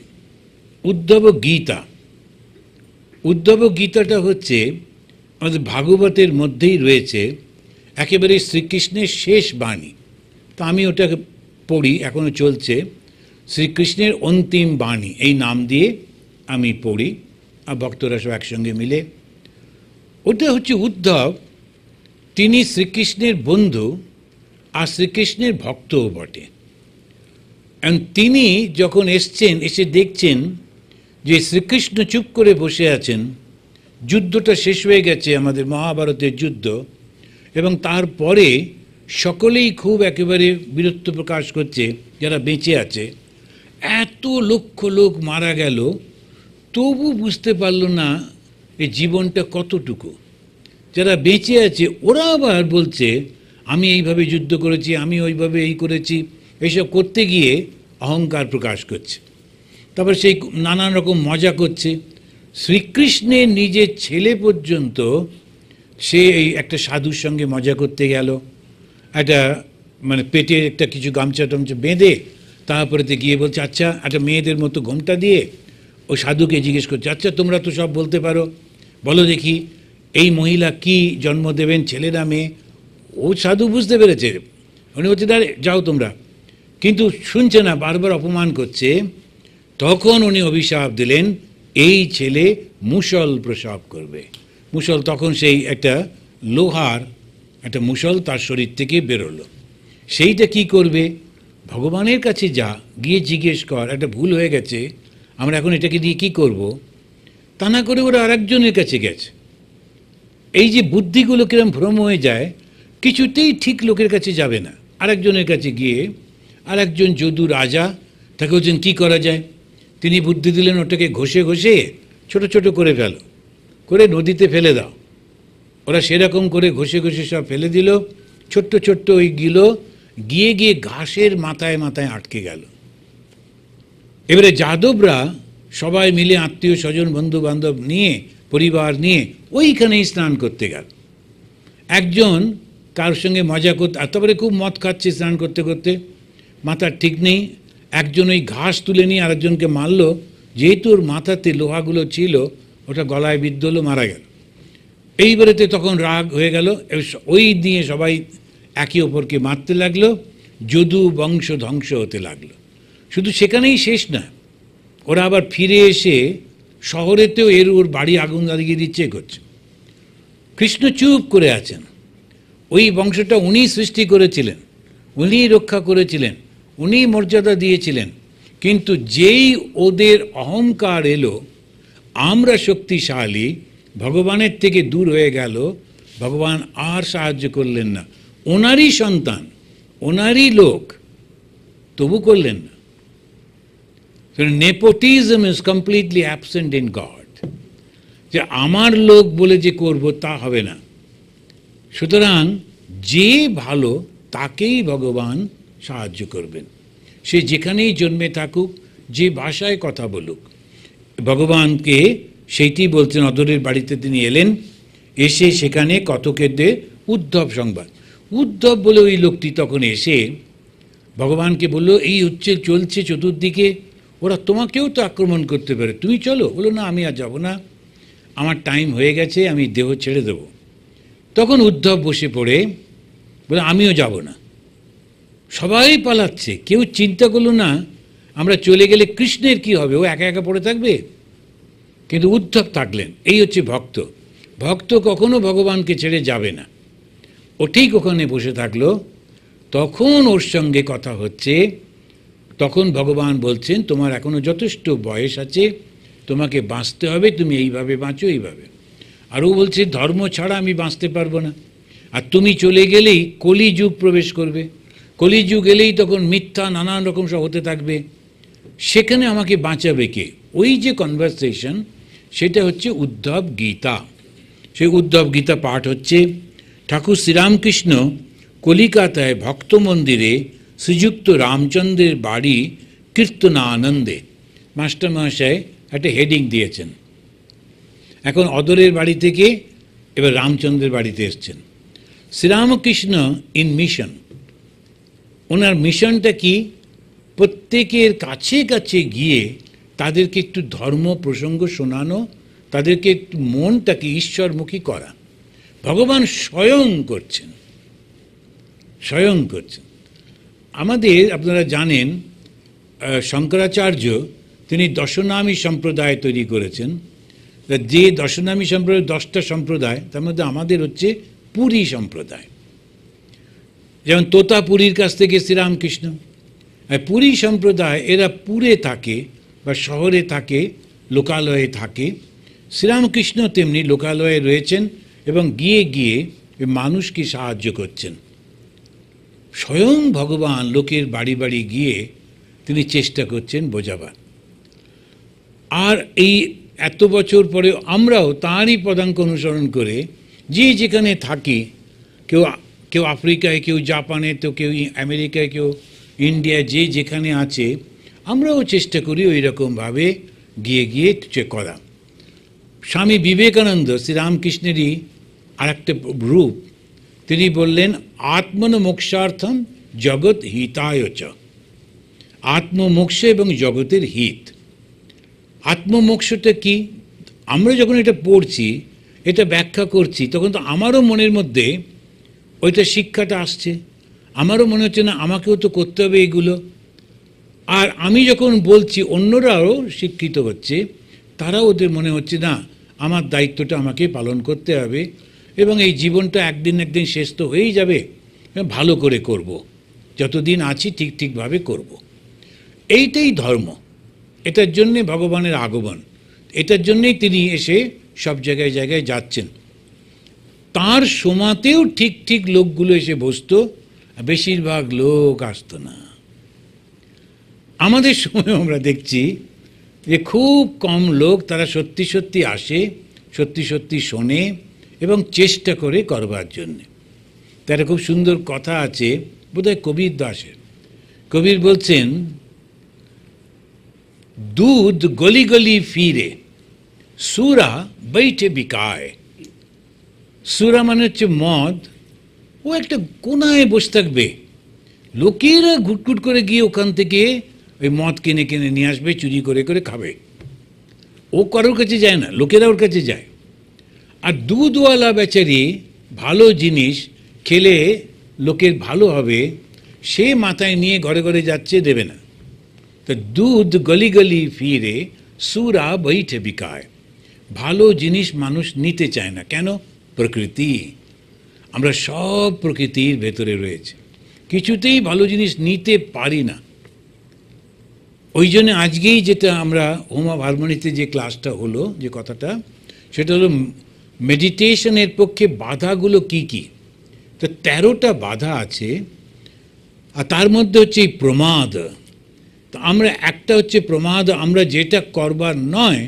উদ্ধব গীতাটা হচ্ছে আমাদের ভাগবতের মধ্যেই রয়েছে, একেবারে শ্রীকৃষ্ণের শেষ বাণী। তা আমি ওটাকে পড়ি, এখনও চলছে, শ্রীকৃষ্ণের অন্তিম বাণী এই নাম দিয়ে আমি পড়ি, আর ভক্তরা সব একসঙ্গে মিলে। ওটা হচ্ছে উদ্ধব, তিনি শ্রীকৃষ্ণের বন্ধু আর শ্রীকৃষ্ণের ভক্তও বটে। তিনি যখন এসে দেখছেন যে শ্রীকৃষ্ণ চুপ করে বসে আছেন, যুদ্ধটা শেষ হয়ে গেছে, আমাদের মহাভারতের যুদ্ধ, এবং তারপরে সকলেই খুব একেবারে বীরত্ব প্রকাশ করছে যারা বেঁচে আছে। এত লক্ষ লোক মারা গেল, তবু বুঝতে পারল না এই জীবনটা কতটুকু। যারা বেঁচে আছে ওরা আবার বলছে আমি এইভাবে যুদ্ধ করেছি, আমি ওইভাবে এই করেছি, এইসব করতে গিয়ে অহংকার প্রকাশ করছে। তারপর সেই নানান রকম মজা করছে। শ্রীকৃষ্ণের নিজের ছেলে পর্যন্ত সে এই একটা সাধুর সঙ্গে মজা করতে গেল, একটা মানে পেটে একটা কিছু গামছা টামছা বেঁধে, তারপরেতে গিয়ে বলছে আচ্ছা, একটা মেয়েদের মতো ঘোমটা দিয়ে ও সাধুকে জিজ্ঞেস করছে, আচ্ছা তোমরা তো সব বলতে পারো, বলো দেখি এই মহিলা কি জন্ম দেবেন, ছেলে না মেয়ে? ও সাধু বুঝতে পেরেছে, উনি বলছে দাঁড়ে যাও তোমরা, কিন্তু শুনছে না, বারবার অপমান করছে। তখন উনি অভিশাপ দিলেন, এই ছেলে মুষল প্রসব করবে। মুষল, তখন সেই একটা লোহার একটা মুষল তার শরীর থেকে বেরোলো। সেইটা কি করবে? ভগবানের কাছে যা, গিয়ে জিজ্ঞেস কর, একটা ভুল হয়ে গেছে, আমরা এখন এটাকে দিয়ে কি করব? তা না করে ওরা আরেকজনের কাছে গেছে, এই যে বুদ্ধিগুলো কিরম ভ্রম হয়ে যায়, কিছুতেই ঠিক লোকের কাছে যাবে না। আরেকজনের কাছে গিয়ে আরেকজন যদু রাজা, তাকে বলছেন কী করা যায়। তিনি বুদ্ধি দিলেন, ওটাকে ঘষে ঘষে ছোট ছোট করে ফেলো, করে নদীতে ফেলে দাও। ওরা সেরকম করে ঘষে ঘষে সব ফেলে দিল। ছোট্ট ছোট্ট ওইগুলো গিয়ে গিয়ে ঘাসের মাথায় মাথায় আটকে গেল। এবারে যাদবরা সবাই মিলে আত্মীয় স্বজন বন্ধু বান্ধব নিয়ে, পরিবার নিয়ে ওইখানেই স্নান করতে গেল। একজন কার সঙ্গে মজা করতে, তারপরে খুব মদ খাচ্ছে স্নান করতে করতে, মাথার ঠিক নেই। একজন ওই ঘাস তুলে নিয়ে আরেকজনকে মারল, যেহেতু ওর মাথাতে লোহাগুলো ছিল ওটা গলায় বিদ্ধ হলো, মারা গেল। এইবারেতে তখন রাগ হয়ে গেল, ওই দিয়ে সবাই একে অপরকে মারতে লাগলো, যদু বংশ ধ্বংস হতে লাগলো। শুধু সেখানেই শেষ না, ওরা আবার ফিরে এসে শহরেতেও ওর বাড়ি আগুন লাগিয়ে দিচ্ছে করছে। কৃষ্ণ চুপ করে আছেন। ওই বংশটা উনি সৃষ্টি করেছিলেন, উনি রক্ষা করেছিলেন, উনি মর্যাদা দিয়েছিলেন। কিন্তু যেই ওদের অহংকার এলো, আমরা শক্তিশালী, ভগবানের থেকে দূর হয়ে গেল, ভগবান আর সাহায্য করলেন না। ওনারই সন্তান, ওনারই লোক, তবু করলেন না। Nepotism is completely absent in god. যে আমার লোক বলে যে করব তা হবে না। সুতরাং যে ভালো তাকেই ভগবান সাহায্য করবেন, সে যেখানেই জন্মে থাকুক, যে ভাষায় কথা বলুক। ভগবানকে সেইটি বলছেন। অদরের বাড়িতে তিনি এলেন, এসে সেখানে কতকেদের উদ্ধব সংবাদ। উদ্ধব বলে ওই লোকটি তখন এসে ভগবানকে বলল, এই হচ্ছে চলছে চতুর্দিকে, ওরা তোমাকেও তো আক্রমণ করতে পারে, তুমি চলো। বলো না, আমি আর যাব না, আমার টাইম হয়ে গেছে, আমি দেহ ছেড়ে দেব। তখন উদ্ধব বসে পড়ে বলে, আমিও যাব না। সবাই পালাচ্ছে, কেউ চিন্তা করলো না আমরা চলে গেলে কৃষ্ণের কি হবে, ও একা একা পড়ে থাকবে। কিন্তু উদ্ধব থাকলেন। এই হচ্ছে ভক্ত। ভক্ত কখনো ভগবানকে ছেড়ে যাবে না। ও ঠিক ওখানে বসে থাকলো। তখন ওর সঙ্গে কথা হচ্ছে। তখন ভগবান বলছেন, তোমার এখনো যথেষ্ট বয়স আছে, তোমাকে বাঁচতে হবে, তুমি এইভাবে বাঁচো, এইভাবে। আর ও বলছে, ধর্ম ছাড়া আমি বাঁচতে পারবো না। আর তুমি চলে গেলেই কলিযুগ প্রবেশ করবে, কলিযুগ এলেই তখন মিথ্যা নানান রকম সব হতে থাকবে, সেখানে আমাকে বাঁচাবে কে? ওই যে কনভারসেশন, সেটা হচ্ছে উদ্ধব গীতা। সেই উদ্ধব গীতা পাঠ হচ্ছে। ঠাকুর শ্রীরামকৃষ্ণ কলিকাতায় ভক্ত মন্দিরে শ্রীযুক্ত রামচন্দ্রের বাড়ি কীর্তনানন্দে, মাস্টারমহাশয় একটা হেডিং দিয়েছেন। এখন অদরের বাড়ি থেকে এবার রামচন্দ্রের বাড়িতে এসছেন। Sri Ramakrishna in mission. ওনার মিশনটা কি? প্রত্যেকের কাছে কাছে গিয়ে তাদেরকে একটু ধর্ম প্রসঙ্গ শোনানো, তাদেরকে একটু মনটাকে ঈশ্বরমুখী করা। ভগবান স্বয়ং করছেন, স্বয়ং করছেন। আমাদের আপনারা জানেন শঙ্করাচার্য তিনি দশনামী সম্প্রদায় তৈরি করেছেন। যে দশনামী সম্প্রদায় 10টা সম্প্রদায়, তার মধ্যে আমাদের হচ্ছে পুরী সম্প্রদায়। যেমন তোতাপুরীর কাছ থেকে শ্রীরামকৃষ্ণ, পুরী সম্প্রদায় এরা পুরে থাকে বা শহরে থাকে, লোকালয়ে থাকে। শ্রীরামকৃষ্ণ তেমনি লোকালয়ে রয়েছেন এবং গিয়ে গিয়ে মানুষকে সাহায্য করছেন। স্বয়ং ভগবান লোকের বাড়ি বাড়ি গিয়ে তিনি চেষ্টা করছেন বোঝাবার। আর এই এত বছর পরেও আমরাও তাঁরই পদাঙ্ক অনুসরণ করে যে যেখানে থাকি, কেউ কেউ আফ্রিকায়, কেউ জাপানে, তো কেউ আমেরিকায়, কেউ ইন্ডিয়ায়, যে যেখানে আছে আমরাও চেষ্টা করি ওই রকমভাবে গিয়ে গিয়ে করা। স্বামী বিবেকানন্দ শ্রীরামকৃষ্ণেরই আরেকটা রূপ, তিনি বললেন আত্মনমোক্ষার্থম জগৎ হিতায় চ। আত্মমোক্ষ এবং জগতের হিত। আত্মমোক্ষটা কি? আমরা যখন এটা পড়ছি, এটা ব্যাখ্যা করছি, তখন তো আমারও মনের মধ্যে ওইটা শিক্ষাটা আসছে। আমারও মনে হচ্ছে না আমাকেও তো করতে হবে এগুলো। আর আমি যখন বলছি অন্যরাও শিক্ষিত হচ্ছে, তারাও ওদের মনে হচ্ছে না আমার দায়িত্বটা আমাকে পালন করতে হবে এবং এই জীবনটা একদিন একদিন শেষ তো হয়েই যাবে, ভালো করে করব, যতদিন আছি ঠিক ঠিকভাবে করব। এইটাই ধর্ম। এটার জন্যে ভগবানের আগমন, এটার জন্যেই তিনি এসে সব জায়গায় জায়গায় যাচ্ছেন। তার সময়তেও ঠিক ঠিক লোকগুলো এসে বসতো, বেশিরভাগ লোক আসতো না। আমাদের সময় আমরা দেখছি যে খুব কম লোক, তারা সত্যি সত্যি আসে, সত্যি সত্যি শোনে এবং চেষ্টা করে করবার জন্যে। তার খুব সুন্দর কথা আছে, বোধহয় কবির দাসের। কবির বলছেন, দুধ গলি গলি ফিরে, সুরা বৈঠে বিকায়। সুরা মানে হচ্ছে মদ। ও একটা কোনায় বসে থাকবে, লোকেরা ঘুটঘুট করে গিয়ে ওখান থেকে ওই মদ কিনে কিনে নিয়ে আসবে, চুরি করে করে খাবে। ও কারোর কাছে যায় না, লোকেরা ওর কাছে যায়। আর দুধওয়ালা বেচারি ভালো জিনিস খেলে লোকের ভালো হবে, সে মাথায় নিয়ে ঘরে ঘরে যাচ্ছে, দেবে না। তো দুধ গলি গলি ফিরে, সুরা বৈঠে বিকায়। ভালো জিনিস মানুষ নিতে চায় না কেন? প্রকৃতি। আমরা সব প্রকৃতির ভেতরে রয়েছে, কিছুতেই ভালো জিনিস নিতে পারি না। ওই জন্য আজকেই যেটা আমরা হোম অফ হারমোনিতে যে ক্লাসটা হলো, যে কথাটা, সেটা হলো মেডিটেশনের পক্ষে বাধাগুলো কি কি। তো 13টা বাধা আছে, আর তার মধ্যে হচ্ছে এই প্রমাদ। তো আমরা একটা হচ্ছে প্রমাদ, আমরা যেটা করবার নয়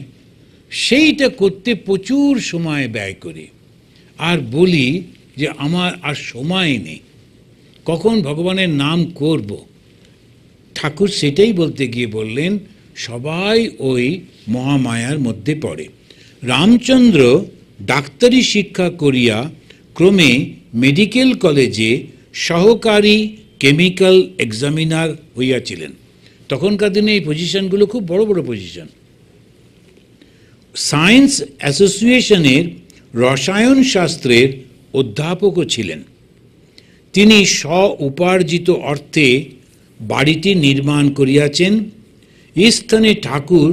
সেইটা করতে প্রচুর সময় ব্যয় করি, আর বলি যে আমার আর সময় নেই, কখন ভগবানের নাম করব। ঠাকুর সেটাই বলতে গিয়ে বললেন, সবাই ওই মহামায়ার মধ্যে পড়ে। রামচন্দ্র ডাক্তারি শিক্ষা করিয়া ক্রমে মেডিকেল কলেজে সহকারী কেমিক্যাল এক্সামিনার হইয়াছিলেন। তখনকার দিনে এই পজিশনগুলো খুব বড় বড় পজিশন। সায়েন্স অ্যাসোসিয়েশনের রসায়ন শাস্ত্রের অধ্যাপকও ছিলেন। তিনি স্ব উপার্জিত অর্থে বাড়িটি নির্মাণ করিয়াছেন। এই স্থানে ঠাকুর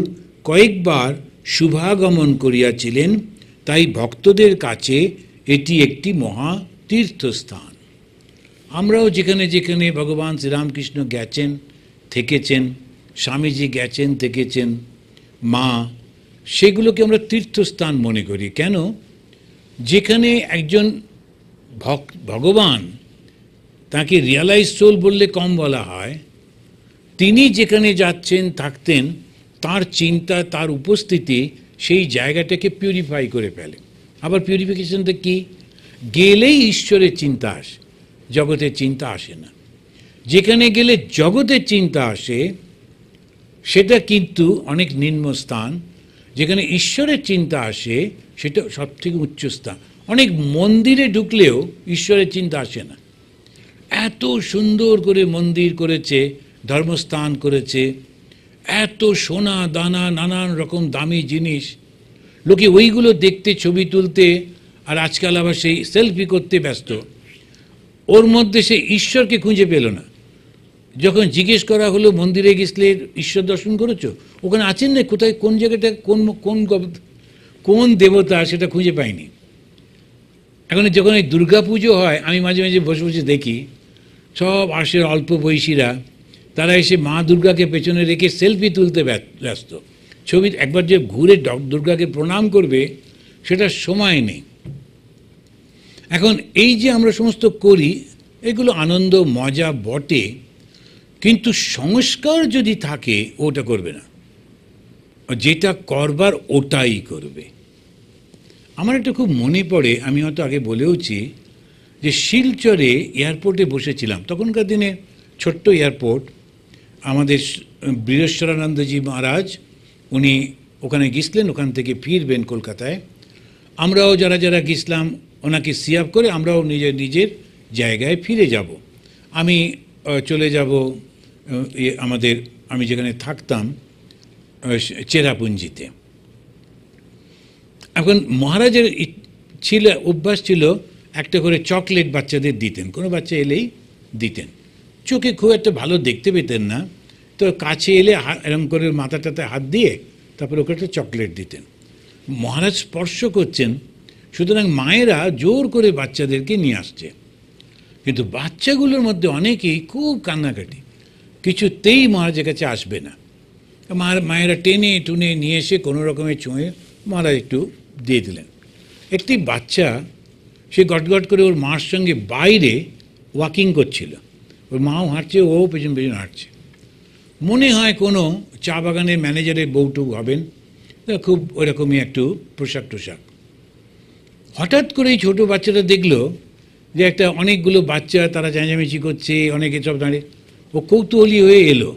কয়েকবার শুভাগমন করিয়াছিলেন, তাই ভক্তদের কাছে এটি একটি মহা তীর্থস্থান। আমরাও যেখানে যেখানে ভগবান শ্রীরামকৃষ্ণ গেছেন, থেকেছেন, স্বামীজি গেছেন, থেকেছেন, মা, সেগুলোকে আমরা তীর্থস্থান মনে করি। কেন? যেখানে একজন ভগবান, তাকে রিয়ালাইজ সোল বললে কম বলা হয়, তিনি যেখানে যাচ্ছেন, থাকতেন, তার চিন্তা, তার উপস্থিতি সেই জায়গাটাকে পিউরিফাই করে ফেলে। আবার পিউরিফিকেশনটা কি? গেলেই ঈশ্বরের চিন্তা আসে, জগতের চিন্তা আসে না। যেখানে গেলে জগতের চিন্তা আসে সেটা কিন্তু অনেক নিম্ন স্থান, যেখানে ঈশ্বরের চিন্তা আসে সেটা সবথেকে উচ্চ স্থান। অনেক মন্দিরে ঢুকলেও ঈশ্বরের চিন্তা আসে না। এত সুন্দর করে মন্দির করেছে, ধর্মস্থান করেছে, এত সোনা দানা, নানান রকম দামি জিনিস, লোকে ওইগুলো দেখতে, ছবি তুলতে, আর আজকাল আবার সেই সেলফি করতে ব্যস্ত। ওর মধ্যে সে ঈশ্বরকে খুঁজে পেল না। যখন জিজ্ঞেস করা হলো মন্দিরে গেছলে ঈশ্বর দর্শন করেছো, ওখানে আছেন না, কোথায়, কোন জায়গাটা, কোন কোন কোন দেবতা, সেটা খুঁজে পাইনি। এখন যখন এই দুর্গা পুজো হয়, আমি মাঝে মাঝে বসে বসে দেখি সব আসে অল্প বয়সীরা, তারা এসে মা দুর্গাকে পেছনে রেখে সেলফি তুলতে ব্যস্ত। ছবি একবার যে ঘুরে দুর্গাকে প্রণাম করবে সেটার সময় নেই। এখন এই যে আমরা সমস্ত করি, এগুলো আনন্দ মজা বটে, কিন্তু সংস্কার যদি থাকে ওটা করবে না, যেটা করবার ওটাই করবে। আমার একটা খুব মনে পড়ে, আমি হয়তো আগে বলেওছি, যে শিলচরে এয়ারপোর্টে বসেছিলাম। তখনকার দিনে ছোট্ট এয়ারপোর্ট, আমাদের বীরেশ্বরানন্দজি মহারাজ উনি ওখানে গেছিলেন, ওখান থেকে ফিরবেন কলকাতায়। আমরাও যারা যারা গেছিলাম ওনাকে সিয়াপ করে আমরাও নিজের নিজের জায়গায় ফিরে যাব। আমি চলে যাব আমাদের, আমি যেখানে থাকতাম চেরাপুঞ্জিতে। এখন মহারাজের ছিল, অভ্যাস ছিল একটা করে চকলেট বাচ্চাদের দিতেন, কোনো বাচ্চা এলেই দিতেন। চোখে খুব একটা ভালো দেখতে পেতেন না, তো কাছে এলে এরকম করে মাথাটাতে হাত দিয়ে তারপরে ওকে একটা চকলেট দিতেন। মহারাজ স্পর্শ করছেন, সুতরাং মায়েরা জোর করে বাচ্চাদেরকে নিয়ে আসছে, কিন্তু বাচ্চাগুলোর মধ্যে অনেকেই খুব কান্নাকাটি, কিছুতেই মহারাজের কাছে আসবে না। মায়েরা টেনে টুনে নিয়ে এসে কোনো রকমের ছুঁয়ে মহারাজ একটু দিয়ে দিলেন। একটি বাচ্চা সে গটগট করে ওর মার সঙ্গে বাইরে ওয়াকিং করছিল, ওর মাও হাঁটছে, ও পেছন পেছন হাঁটছে। মনে হয় কোনো চা বাগানের ম্যানেজারের বউটু হবেন, খুব ওরকমই একটু পোশাক টোশাক। হঠাৎ করে এই ছোটো বাচ্চাটা দেখলো যে একটা অনেকগুলো বাচ্চা তারা চেঁচামেচি করছে, অনেকে সব দাঁড়িয়ে। ও কৌতূহলী হয়ে এলো,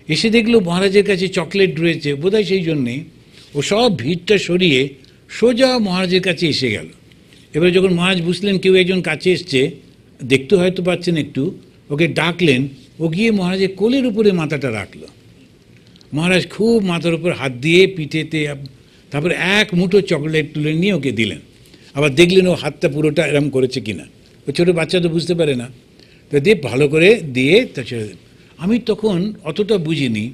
এসে দেখলো মহারাজের কাছে চকলেট রয়েছে, বোধহয় সেই জন্যে ও সব ভিড়টা সরিয়ে সোজা মহারাজের কাছে এসে গেল। এবারে যখন মহারাজ বুঝলেন কেউ একজন কাছে এসছে, দেখতে হয়তো পাচ্ছেন একটু, ওকে ডাকলেন। ও গিয়ে মহারাজের কোলের উপরে মাথাটা রাখলো। মহারাজ খুব মাথার উপর হাত দিয়ে পিঠেতে, তারপরে এক মুঠো চকলেট তুলে নিয়ে ওকে দিলেন। আবার দেখলেন ও হাতটা পুরোটা এরম করেছে কিনা, ও ছোটো বাচ্চা তো বুঝতে পারে না, তো দিয়ে ভালো করে দিয়ে তা ছেড়ে দেন। আমি তখন অতটা বুঝিনি,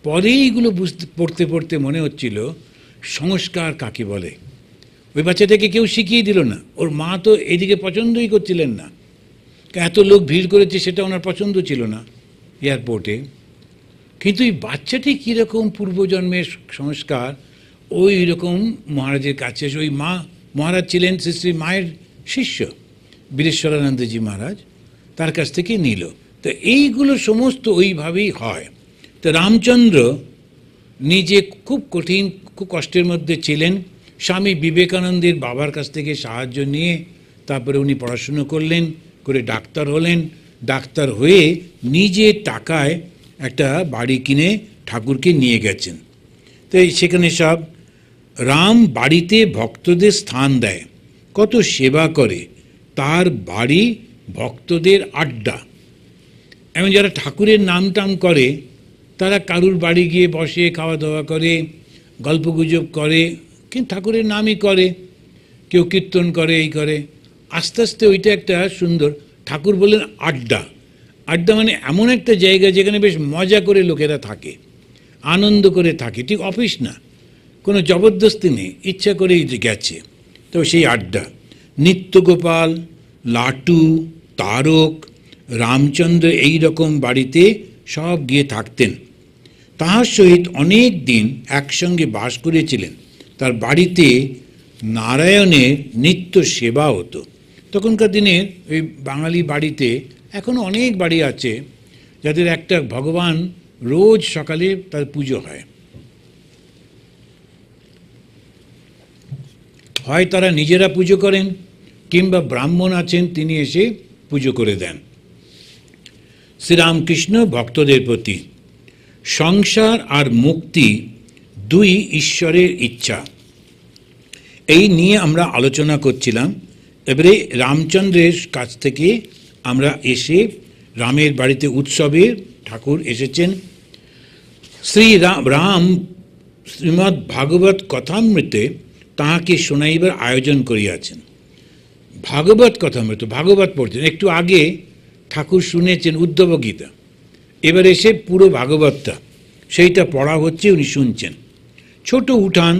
পরেই এগুলো পড়তে পড়তে মনে হচ্ছিল সংস্কার কাকে বলে। ওই বাচ্চাটাকে কেউ শিখিয়ে দিল না, ওর মা তো এদিকে পছন্দই করছিলেন না, এত লোক ভিড় করেছে সেটা ওনার পছন্দ ছিল না এয়ারপোর্টে। কিন্তু এই বাচ্চাটি কীরকম পূর্বজন্মের সংস্কার, ওই রকম মহারাজের কাছে, ওই মা, মহারাজ ছিলেন শ্রী শ্রী মায়ের শিষ্য বীরেশ্বরানন্দজি মহারাজ, তার কাছ থেকে নিল। তো এইগুলো সমস্ত ওইভাবেই হয়। তো রামচন্দ্র নিজে খুব কঠিন, খুব কষ্টের মধ্যে ছিলেন। স্বামী বিবেকানন্দের বাবার কাছ থেকে সাহায্য নিয়ে তারপরে উনি পড়াশুনো করলেন, করে ডাক্তার হলেন। ডাক্তার হয়ে নিজের টাকায় একটা বাড়ি কিনে ঠাকুরকে নিয়ে গেছেন। তো সেখানে সব রাম বাড়িতে ভক্তদের স্থান দেয়, কত সেবা করে, তার বাড়ি ভক্তদের আড্ডা। এমন যারা ঠাকুরের নাম টাম করে তারা কারুর বাড়ি গিয়ে বসে, খাওয়া দাওয়া করে, গল্পগুজব করে, কিন্তু ঠাকুরের নামই করে, কেউ কীর্তন করে, এই করে। আস্তে আস্তে ওইটা একটা সুন্দর, ঠাকুর বললেন আড্ডা। আড্ডা মানে এমন একটা জায়গা যেখানে বেশ মজা করে লোকেরা থাকে, আনন্দ করে থাকে, ঠিক অফিস না, কোনো জবরদস্তি নেই, ইচ্ছা করেই গেছে। তো সেই আড্ডা, নিত্যগোপাল, লাটু, তারক, রামচন্দ্র এই রকম বাড়িতে সব গিয়ে থাকতেন। তাহার সহিত অনেক দিন একসঙ্গে বাস করেছিলেন। তার বাড়িতে নারায়ণের নিত্য সেবা হতো। তখনকার দিনে ওই বাঙালি বাড়িতে, এখনও অনেক বাড়ি আছে যাদের একটা ভগবান রোজ সকালে তার পুজো হয়, হয় তারা নিজেরা পুজো করেন কিংবা ব্রাহ্মণ আছেন তিনি এসে পুজো করে দেন। শ্রীরামকৃষ্ণ ভক্তদের প্রতি সংসার আর মুক্তি দুই ঈশ্বরের ইচ্ছা, এই নিয়ে আমরা আলোচনা করছিলাম। এবারে রামচন্দ্রের কাছ থেকে আমরা এসে রামের বাড়িতে উৎসবে ঠাকুর এসেছেন। শ্রী রাম শ্রীমদ্ ভাগবত কথামৃতে তাহাকে শোনাইবার আয়োজন করিয়াছেন। ভাগবত কথামৃত, ভাগবত পড়ছেন। একটু আগে ঠাকুর শুনেছেন উদ্ধব গীতা, এবার এসে পুরো ভাগবতটা সেইটা পড়া হচ্ছে, উনি শুনছেন। ছোট উঠান,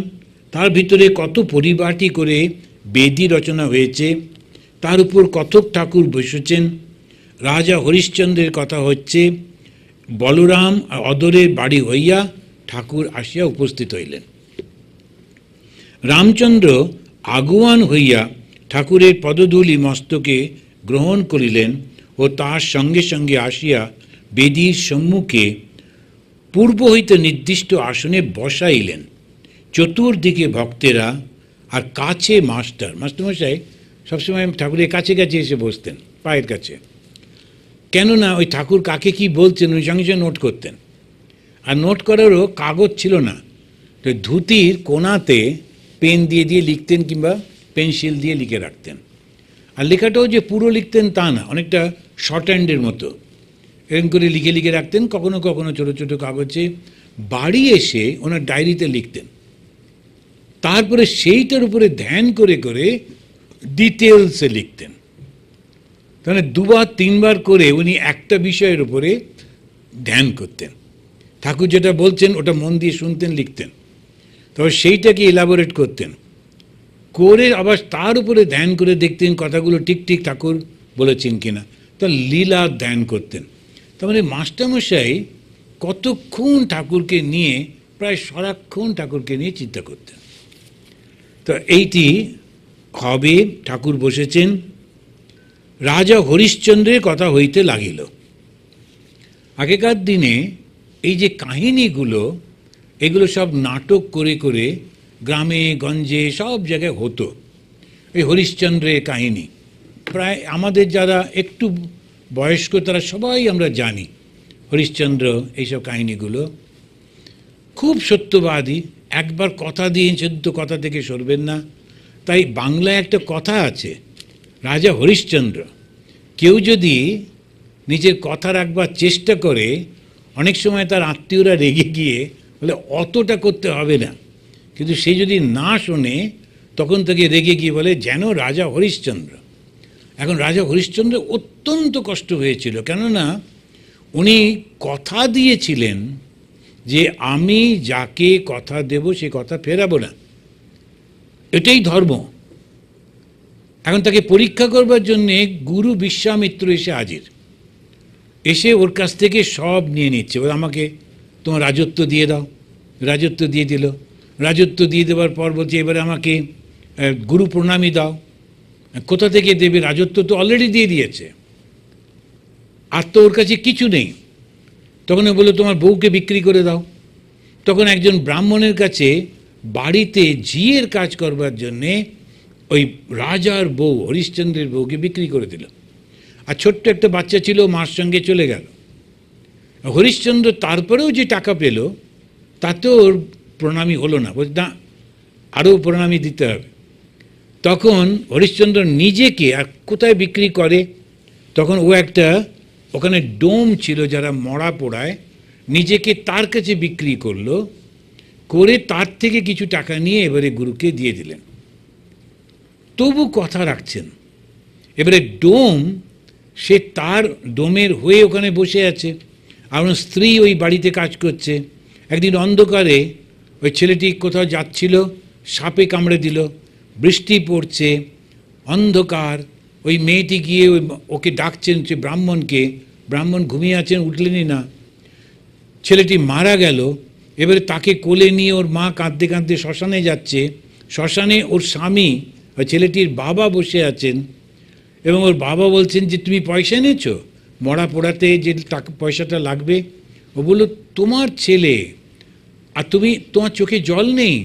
তার ভিতরে কত পরিপাটি করে বেদি রচনা হয়েছে, তার উপর কতক ঠাকুর বসেছেন। রাজা হরিশ্চন্দ্রের কথা হচ্ছে। বলরাম অদরের বাড়ি হইয়া ঠাকুর আসিয়া উপস্থিত হইলেন। রামচন্দ্র আগুয়ান হইয়া ঠাকুরের পদধূলি মস্তকে গ্রহণ করিলেন ও তার সঙ্গে সঙ্গে আসিয়া বেদির সম্মুখে পূর্ব হইতে নির্দিষ্ট আসনে বসাইলেন। চতুর্দিকে ভক্তেরা আর কাছে মাস্টারমশাই সবসময় ঠাকুরের কাছে কাছে এসে বসতেন, পায়ের কাছে। কেননা ওই ঠাকুর কাকে কি বলছেন ওই সঙ্গে সঙ্গে নোট করতেন। আর নোট করারও কাগজ ছিল না, তো ধুতির কোণাতে পেন দিয়ে দিয়ে লিখতেন কিংবা পেন্সিল দিয়ে লিখে রাখতেন। আর লেখাটাও যে পুরো লিখতেন তা না, অনেকটা শর্ট হ্যান্ডের মতো এরকম করে লিখে লিখে রাখতেন। কখনো কখনো ছোটো ছোটো কাগজে বাড়ি এসে ওনার ডায়েরিতে লিখতেন। তারপরে সেইটার উপরে ধ্যান করে করে ডিটেলসে লিখতেন। তাহলে দুবার তিনবার করে উনি একটা বিষয়ের উপরে ধ্যান করতেন। ঠাকুর যেটা বলছেন ওটা মন দিয়ে শুনতেন, লিখতেন, তবে সেইটাকে এলাবোরেট করতেন, করে আবার তার উপরে ধ্যান করে দেখতেন কথাগুলো ঠিক ঠিক ঠাকুর বলেছেন কিনা। তো লীলা ধ্যান করতেন। তার মানে মাস্টারমশাই কতক্ষণ ঠাকুরকে নিয়ে, প্রায় সারাক্ষণ ঠাকুরকে নিয়ে চিন্তা করতেন। তো এইটি হবে ঠাকুর বসেছেন, রাজা হরিশ্চন্দ্রের কথা হইতে লাগিল। আগেকার দিনে এই যে কাহিনীগুলো, এগুলো সব নাটক করে করে গ্রামে গঞ্জে সব জায়গায় হতো। এই হরিশ্চন্দ্রের কাহিনী প্রায় আমাদের যারা একটু বয়স্ক তারা সবাই আমরা জানি। হরিশ্চন্দ্র এইসব কাহিনীগুলো খুব সত্যবাদী, একবার কথা দিয়েছেন তো কথা থেকে সরবেন না। তাই বাংলায় একটা কথা আছে, রাজা হরিশ্চন্দ্র। কেউ যদি নিজের কথা রাখবার চেষ্টা করে, অনেক সময় তার আত্মীয়রা রেগে গিয়ে বলে অতটা করতে হবে না, কিন্তু সে যদি না শোনে তখন তাকে রেগে গিয়ে বলে যেন রাজা হরিশ্চন্দ্র। এখন রাজা হরিশ্চন্দ্র অত্যন্ত কষ্ট হয়েছিল, কেননা উনি কথা দিয়েছিলেন যে আমি যাকে কথা দেব সে কথা ফেরাবো না, এটাই ধর্ম। এখন তাকে পরীক্ষা করবার জন্যে গুরু বিশ্বামিত্র এসে হাজির, এসে ওর কাছ থেকে সব নিয়ে নিচ্ছে। বলে আমাকে তোমার রাজত্ব দিয়ে দাও। রাজত্ব দিয়ে দিল। রাজত্ব দিয়ে দেওয়ার পর বলছে এবারে আমাকে গুরু প্রণামী দাও। কোথা থেকে দেবে? রাজত্ব তো অলরেডি দিয়ে দিয়েছে, আর তো ওর কাছে কিছু নেই। তখন বললো তোমার বউকে বিক্রি করে দাও। তখন একজন ব্রাহ্মণের কাছে বাড়িতে ঝিয়ের কাজ করবার জন্যে ওই রাজার বউ, হরিশ্চন্দ্রের বউকে বিক্রি করে দিল। আর ছোট্ট একটা বাচ্চা ছিল, মার সঙ্গে চলে গেল। হরিশ্চন্দ্র তারপরেও যে টাকা পেল তাতেও ওর প্রণামী হলো না, বলছে না আরও প্রণামী দিতে হবে। তখন হরিশ্চন্দ্র নিজেকে আর কোথায় বিক্রি করে, তখন ও একটা ওখানে ডোম ছিল যারা মরা পোড়ায়, নিজেকে তার কাছে বিক্রি করলো, করে তার থেকে কিছু টাকা নিয়ে এবারে গুরুকে দিয়ে দিলেন। তবু কথা রাখছেন। এবারে ডোম, সে তার ডোমের হয়ে ওখানে বসে আছে, আর ওনার স্ত্রী ওই বাড়িতে কাজ করছে। একদিন অন্ধকারে ওই ছেলেটি কোথাও যাচ্ছিল, সাপে কামড়ে দিল, বৃষ্টি পড়ছে, অন্ধকার। ওই মেয়েটি গিয়ে ওকে ডাকছেন, সে ব্রাহ্মণকে। ব্রাহ্মণ ঘুমিয়ে আছেন, উঠলেনই না। ছেলেটি মারা গেল। এবারে তাকে কোলে নিয়ে ওর মা কাঁদতে কাঁদতে শ্মশানে যাচ্ছে। শ্মশানে ওর স্বামী, ওই ছেলেটির বাবা বসে আছেন, এবং ওর বাবা বলছেন যে তুমি পয়সা এনেছো মরা পোড়াতে, যে টাকা পয়সাটা লাগবে। ও বলল তোমার ছেলে, আর তুমি, তোমার চোখে জল নেই?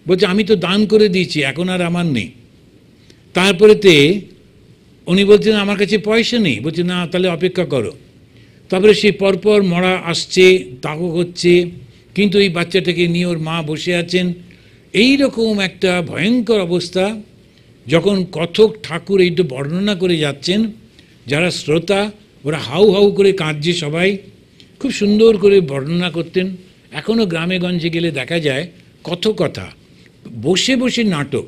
বলছে আমি তো দান করে দিয়েছি, এখন আর আমার নেই। তারপরেতে উনি বলছেন আমার কাছে পয়সা নেই। বলছে না তাহলে অপেক্ষা করো। তারপরে সে পরপর মরা আসছে, দাহ হচ্ছে, কিন্তু এই বাচ্চাটাকে নিয়ে ওর মা বসে আছেন। এই রকম একটা ভয়ঙ্কর অবস্থা। যখন কথক ঠাকুর এইটা বর্ণনা করে যাচ্ছেন, যারা শ্রোতা ওরা হাউ হাউ করে কাঁদছে, সবাই খুব সুন্দর করে বর্ণনা করতেন। এখনও গ্রামে গঞ্জে গেলে দেখা যায় কথকথা, বসে বসে নাটক।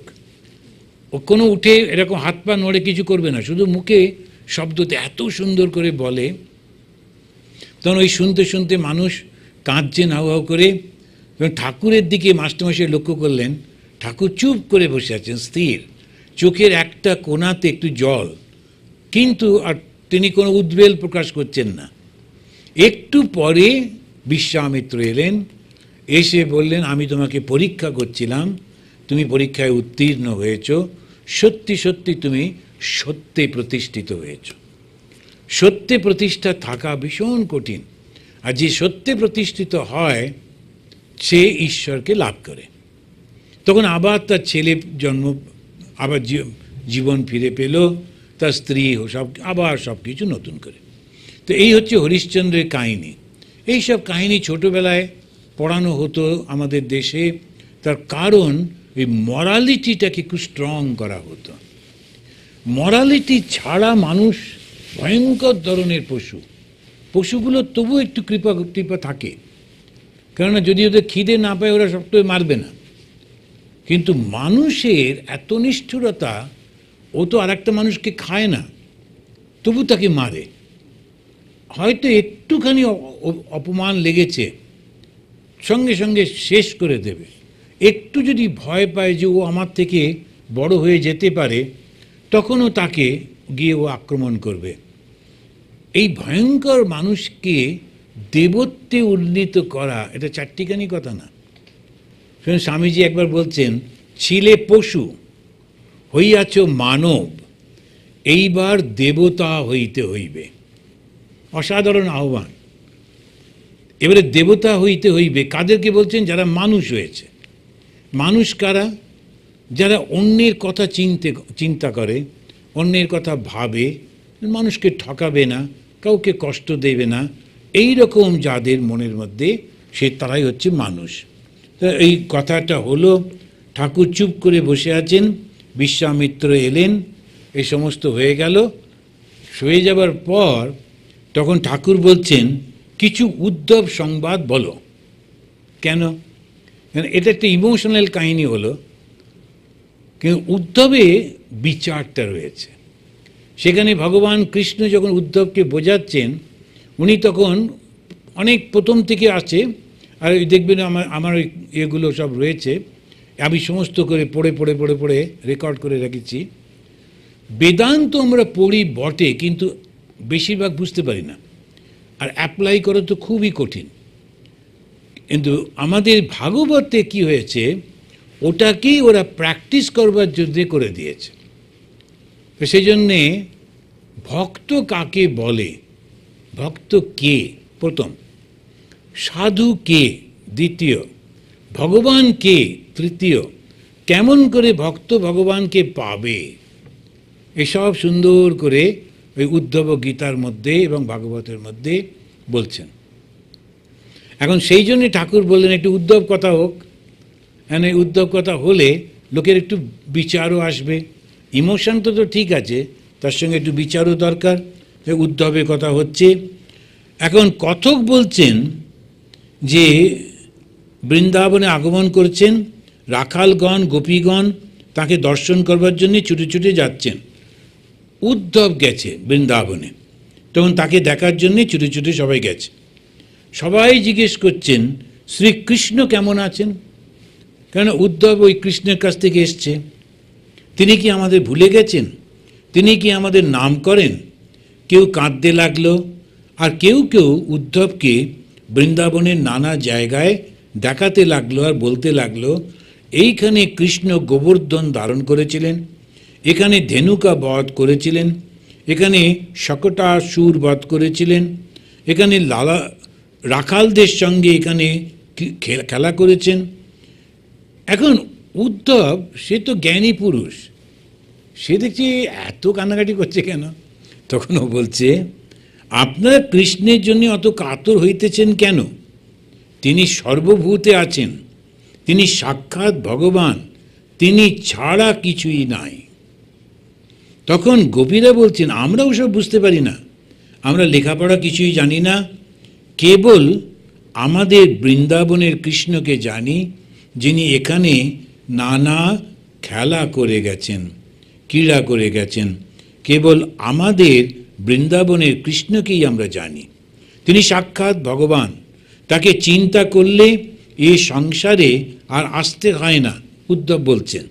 ও কোনো উঠে এরকম হাত পা নড়ে কিছু করবে না, শুধু মুখে শব্দতে এত সুন্দর করে বলে। তখন ওই শুনতে শুনতে মানুষ কাঁদছেন হাউ হাউ করে। ঠাকুরের দিকে মাস্টারমশাই লক্ষ্য করলেন, ঠাকুর চুপ করে বসে আছেন, স্থির, চোখের একটা কোণাতে একটু জল, কিন্তু আর তিনি কোনো উদ্বেগ প্রকাশ করছেন না। একটু পরে বিশ্বামিত্র এলেন, এসে বললেন আমি তোমাকে পরীক্ষা করছিলাম, তুমি পরীক্ষায় উত্তীর্ণ হয়েছ, সত্যি সত্যি তুমি সত্যে প্রতিষ্ঠিত হয়েছ। সত্যে প্রতিষ্ঠা থাকা ভীষণ কঠিন, আর যে সত্যে প্রতিষ্ঠিত হয় সে ঈশ্বরকে লাভ করে। তখন আবার তার ছেলে জন্ম, আবার জীবন ফিরে পেল, তার স্ত্রী সব, আবার সব কিছু নতুন করে। তো এই হচ্ছে হরিশ্চন্দ্রের কাহিনী। এইসব কাহিনী ছোটোবেলায় পড়ানো হতো আমাদের দেশে, তার কারণ এই মরালিটিটাকে একটু স্ট্রং করা হতো। মরালিটি ছাড়া মানুষ ভয়ঙ্কর ধরনের পশু। পশুগুলো তবু একটু কৃপা থাকে, কেননা যদি ওদের খিদে না পায় ওরা সবটাই মারবে না। কিন্তু মানুষের এত নিষ্ঠুরতা, ও তো আর একটা মানুষকে খায় না, তবু তাকে মারে। হয়তো একটুখানি অপমান লেগেছে, সঙ্গে সঙ্গে শেষ করে দেবে। একটু যদি ভয় পায় যে ও আমার থেকে বড় হয়ে যেতে পারে, তখনও তাকে গিয়ে ও আক্রমণ করবে। এই ভয়ঙ্কর মানুষকে দেবত্বে উন্নীত করা, এটা চারটিখানি কথা না। স্বামীজি একবার বলছেন, ছিলে পশু, হইয়াছ মানব, এইবার দেবতা হইতে হইবে। অসাধারণ আহ্বান। এবারে দেবতা হইতে হইবে কাদেরকে বলছেন? যারা মানুষ হয়েছে। মানুষ কারা? যারা অন্যের কথা চিন্তা করে, অন্যের কথা ভাবে, মানুষকে ঠকাবে না, কাউকে কষ্ট দেবে না, এই রকম যাদের মনের মধ্যে, তারাই হচ্ছে মানুষ। তো এই কথাটা হলো, ঠাকুর চুপ করে বসে আছেন, বিশ্বামিত্র এলেন, এই সমস্ত হয়ে গেল। হয়ে যাবার পর তখন ঠাকুর বলছেন, কিছু উদ্ধব সংবাদ বলো। কেন? এটা একটা ইমোশনাল কাহিনী হলো, কিন্তু উদ্ধবে বিচারটা রয়েছে। সেখানে ভগবান কৃষ্ণ যখন উদ্ধবকে বোঝাচ্ছেন, উনি তখন অনেক প্রথম থেকে আছে, আর দেখবেন আমার এগুলো সব রয়েছে, আমি সমস্ত করে পড়ে রেকর্ড করে রেখেছি। বেদান্ত আমরা পড়ি বটে, কিন্তু বেশিরভাগ বুঝতে পারি না, আর অ্যাপ্লাই করা তো খুবই কঠিন। কিন্তু আমাদের ভাগবতে কি হয়েছে, ওটাকেই ওরা প্র্যাকটিস করবার জন্য করে দিয়েছে। তো সেই জন্যে ভক্ত কাকে বলে, ভক্ত কে প্রথম, সাধু কে দ্বিতীয়, ভগবান কে তৃতীয়, কেমন করে ভক্ত ভগবানকে পাবে, এসব সুন্দর করে ওই উদ্ধব গীতার মধ্যে এবং ভাগবতের মধ্যে বলছেন। এখন সেই জন্যে ঠাকুর বললেন একটু উদ্ধব কথা হোক। হ্যাঁ, উদ্ধব কথা হলে লোকের একটু বিচারও আসবে। ইমোশন তো ঠিক আছে, তার সঙ্গে একটু বিচারও দরকার। উদ্ধবের কথা হচ্ছে। এখন কথক বলছেন যে বৃন্দাবনে আগমন করছেন, রাখালগণ গোপীগণ তাকে দর্শন করবার জন্য ছুটে ছুটে যাচ্ছেন। উদ্ধব গেছে বৃন্দাবনে, তখন তাকে দেখার জন্যে ছুটে ছুটে সবাই গেছে। সবাই জিজ্ঞেস করছেন শ্রীকৃষ্ণ কেমন আছেন, কেন উদ্ধব ওই কৃষ্ণের কাছ থেকে এসছে। তিনি কি আমাদের ভুলে গেছেন? তিনি কি আমাদের নাম করেন? কেউ কাঁদতে লাগলো, আর কেউ কেউ উদ্ধবকে বৃন্দাবনের নানা জায়গায় দেখাতে লাগলো আর বলতে লাগলো, এইখানে কৃষ্ণ গোবর্ধন ধারণ করেছিলেন, এখানে ধেনুকা বধ করেছিলেন, এখানে শকটাসুর বধ করেছিলেন, এখানে রাখালদের সঙ্গে এখানে খেলা করেছেন। এখন উদ্ধব সে তো জ্ঞানী পুরুষ, সে দেখছি এত কান্নাকাটি করছে কেন? তখন ও বলছে, আপনারা কৃষ্ণের জন্য অত কাতর হইতেছেন কেন? তিনি সর্বভূতে আছেন, তিনি সাক্ষাৎ ভগবান, তিনি ছাড়া কিছুই নাই। তখন গোপীরা বলছেন, আমরা ওসব বুঝতে পারি না, আমরা লেখাপড়া কিছুই জানি না, কেবল আমাদের বৃন্দাবনের কৃষ্ণকে জানি, যিনি এখানে নানা খেলা করে গেছেন, ক্রীড়া করে গেছেন। কেবল আমাদের বৃন্দাবনের কৃষ্ণকেই আমরা জানি, তিনি সাক্ষাৎ ভগবান। তাকে চিন্তা করলে এই সংসারে আর আসতে হয় না, উদ্ধব বলছেন,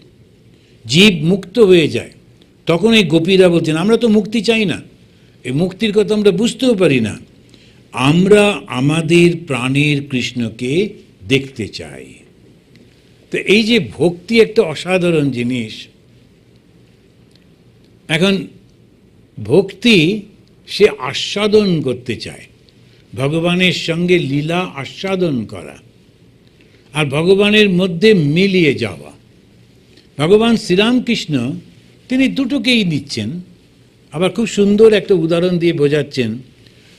জীব মুক্ত হয়ে যায়। তখন এই গোপীরা বলছেন, আমরা তো মুক্তি চাই না, এই মুক্তির কথা আমরা বুঝতেও পারি না, আমরা আমাদের প্রাণের কৃষ্ণকে দেখতে চাই। তো এই যে ভক্তি একটা অসাধারণ জিনিস। এখন ভক্তি সে আস্বাদন করতে চায়, ভগবানের সঙ্গে লীলা আস্বাদন করা আর ভগবানের মধ্যে মিলিয়ে যাওয়া। ভগবান শ্রীরামকৃষ্ণ তিনি দুটোকেই নিচ্ছেন, আবার খুব সুন্দর একটা উদাহরণ দিয়ে বোঝাচ্ছেন।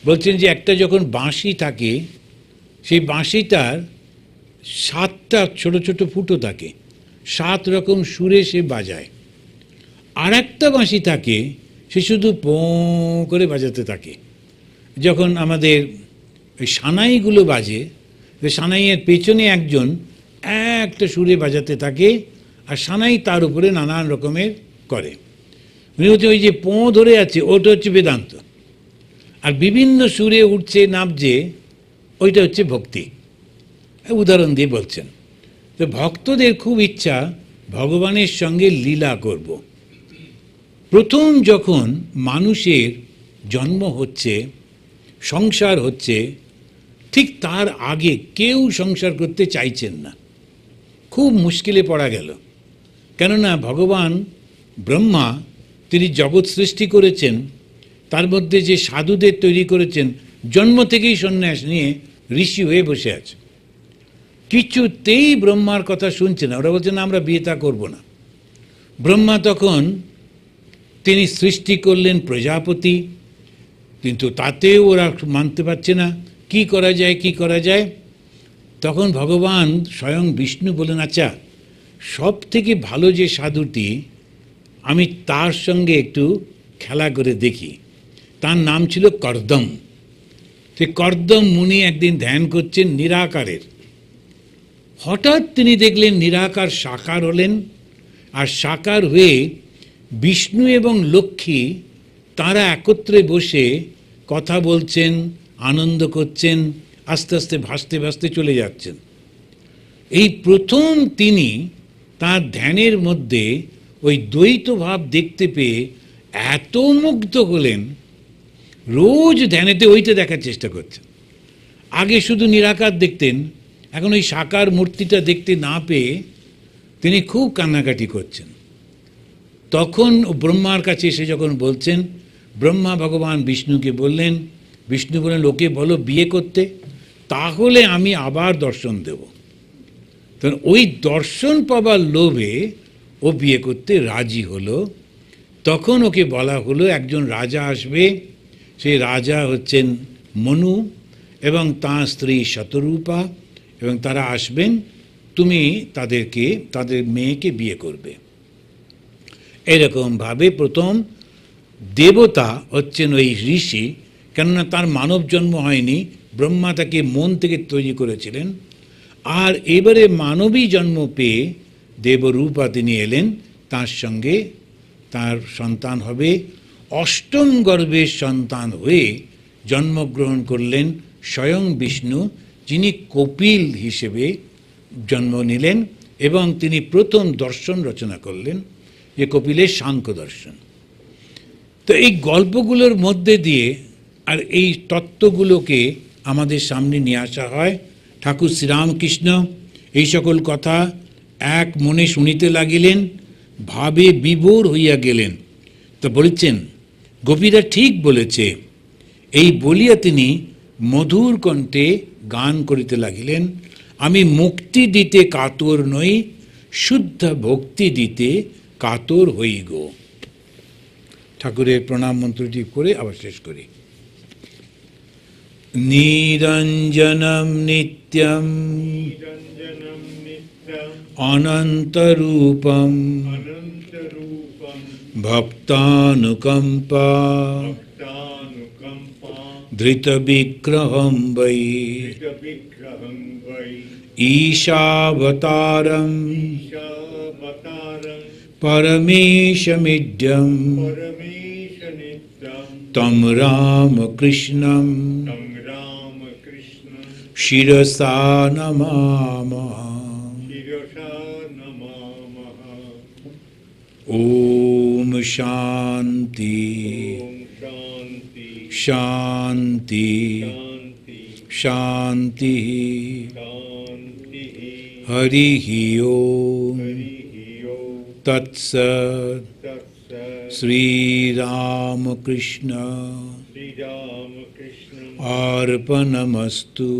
বলছেন যে একটা যখন বাঁশি থাকে, সেই বাঁশিটার 7টা ছোট ছোট ফুটো থাকে, 7 রকম সুরে সে বাজায়। আর একটা বাঁশি থাকে, সে শুধু পোঁ করে বাজাতে থাকে। যখন আমাদের ওই সানাইগুলো বাজে, সানাইয়ের পেছনে একজন একটা সুরে বাজাতে থাকে, আর সানাই তার উপরে নানান রকমের করে। ওই যে পোঁ ধরে আছে, ওটা হচ্ছে বেদান্ত, আর বিভিন্ন সুরে উঠছে নামছে, ওইটা হচ্ছে ভক্তি। উদাহরণ দিয়ে বলছেন। তো ভক্তদের খুব ইচ্ছা ভগবানের সঙ্গে লীলা করব। প্রথম যখন মানুষের জন্ম হচ্ছে, সংসার হচ্ছে, ঠিক তার আগে কেউ সংসার করতে চাইছেন না, খুব মুশকিলে পড়া গেল। কেননা ভগবান ব্রহ্মা তিনি জগৎ সৃষ্টি করেছেন, তার মধ্যে যে সাধুদের তৈরি করেছেন, জন্ম থেকেই সন্ন্যাস নিয়ে ঋষি হয়ে বসে আছে। কিছুতেই ব্রহ্মার কথা শুনছে না। ওরা বলছে না, আমরা বিয়ে তা করবো না। ব্রহ্মা তখন তিনি সৃষ্টি করলেন প্রজাপতি, কিন্তু তাতেও ওরা মানতে পারছে না। কি করা যায়, কি করা যায়? তখন ভগবান স্বয়ং বিষ্ণু বলেন, আচ্ছা, সব থেকে ভালো যে সাধুটি, আমি তার সঙ্গে একটু খেলা করে দেখি। তার নাম ছিল কর্দম। সে কর্দম মুনি একদিন ধ্যান করছেন নিরাকারের। হঠাৎ তিনি দেখলেন নিরাকার সাকার হলেন, আর সাকার হয়ে বিষ্ণু এবং লক্ষ্মী তারা একত্রে বসে কথা বলছেন, আনন্দ করছেন, আস্তে আস্তে ভাসতে ভাসতে চলে যাচ্ছেন। এই প্রথম তিনি তার ধ্যানের মধ্যে ওই দ্বৈত ভাব দেখতে পেয়ে এত মুগ্ধ হলেন, রোজ ধ্যানেতে ওইটা দেখার চেষ্টা করছেন। আগে শুধু নিরাকার দেখতেন, এখন ওই সাকার মূর্তিটা দেখতে না পেয়ে তিনি খুব কান্নাকাটি করছেন। তখন ব্রহ্মার কাছে এসে যখন বলছেন, ব্রহ্মা ভগবান বিষ্ণুকে বললেন, বিষ্ণু বললেন, ওকে বলো বিয়ে করতে, তাহলে আমি আবার দর্শন দেব। তখন ওই দর্শন পাবার লোভে ও বিয়ে করতে রাজি হলো। তখন ওকে বলা হলো একজন রাজা আসবে, সেই রাজা হচ্ছেন মনু এবং তাঁর স্ত্রী শতরূপা, এবং তারা আসবেন, তুমি তাদের মেয়েকে বিয়ে করবে। এরকমভাবে প্রথম দেবতা হচ্ছেন ওই ঋষি, কেননা তার মানব জন্ম হয়নি, ব্রহ্মা তাকে মন থেকে তৈরি করেছিলেন। আর এবারে মানবী জন্ম পেয়ে দেবরূপা তিনি এলেন, তার সঙ্গে তার সন্তান হবে। অষ্টম গর্ভের সন্তান হয়ে জন্মগ্রহণ করলেন স্বয়ং বিষ্ণু, যিনি কপিল হিসেবে জন্ম নিলেন, এবং তিনি প্রথম দর্শন রচনা করলেন, যে কপিলের সাংখ্য দর্শন। তো এই গল্পগুলোর মধ্যে দিয়ে আর এই তত্ত্বগুলোকে আমাদের সামনে নিয়ে আসা হয়। ঠাকুর শ্রীরামকৃষ্ণ এই সকল কথা এক মনে শুনিতে লাগিলেন, ভাবে বিভোর হইয়া গেলেন। তো বলেছেন, গোপীরা ঠিক বলেছে, এই বলিয়া তিনি মধুর কণ্ঠে গান করিতে লাগিলেন, আমি মুক্তি দিতে কাতর নই, শুদ্ধ ভক্তি দিতে কাতর হই গো। ঠাকুরের প্রণাম মন্ত্রটি করে আবার শেষ করি। নিরঞ্জনম নিত্যম অনন্তরূপম ভক্তানুকম্পা ধৃতবিগ্রহম বৈ ঈশাবতারম পরমেশমিড্যম তম রামকৃষ্ণম শিরসা নমামঃ। ওম শান্তি শান্তি শান্তি। হরি ওম তৎসৎ। শ্রীরামকৃষ্ণ অর্পণমস্তু।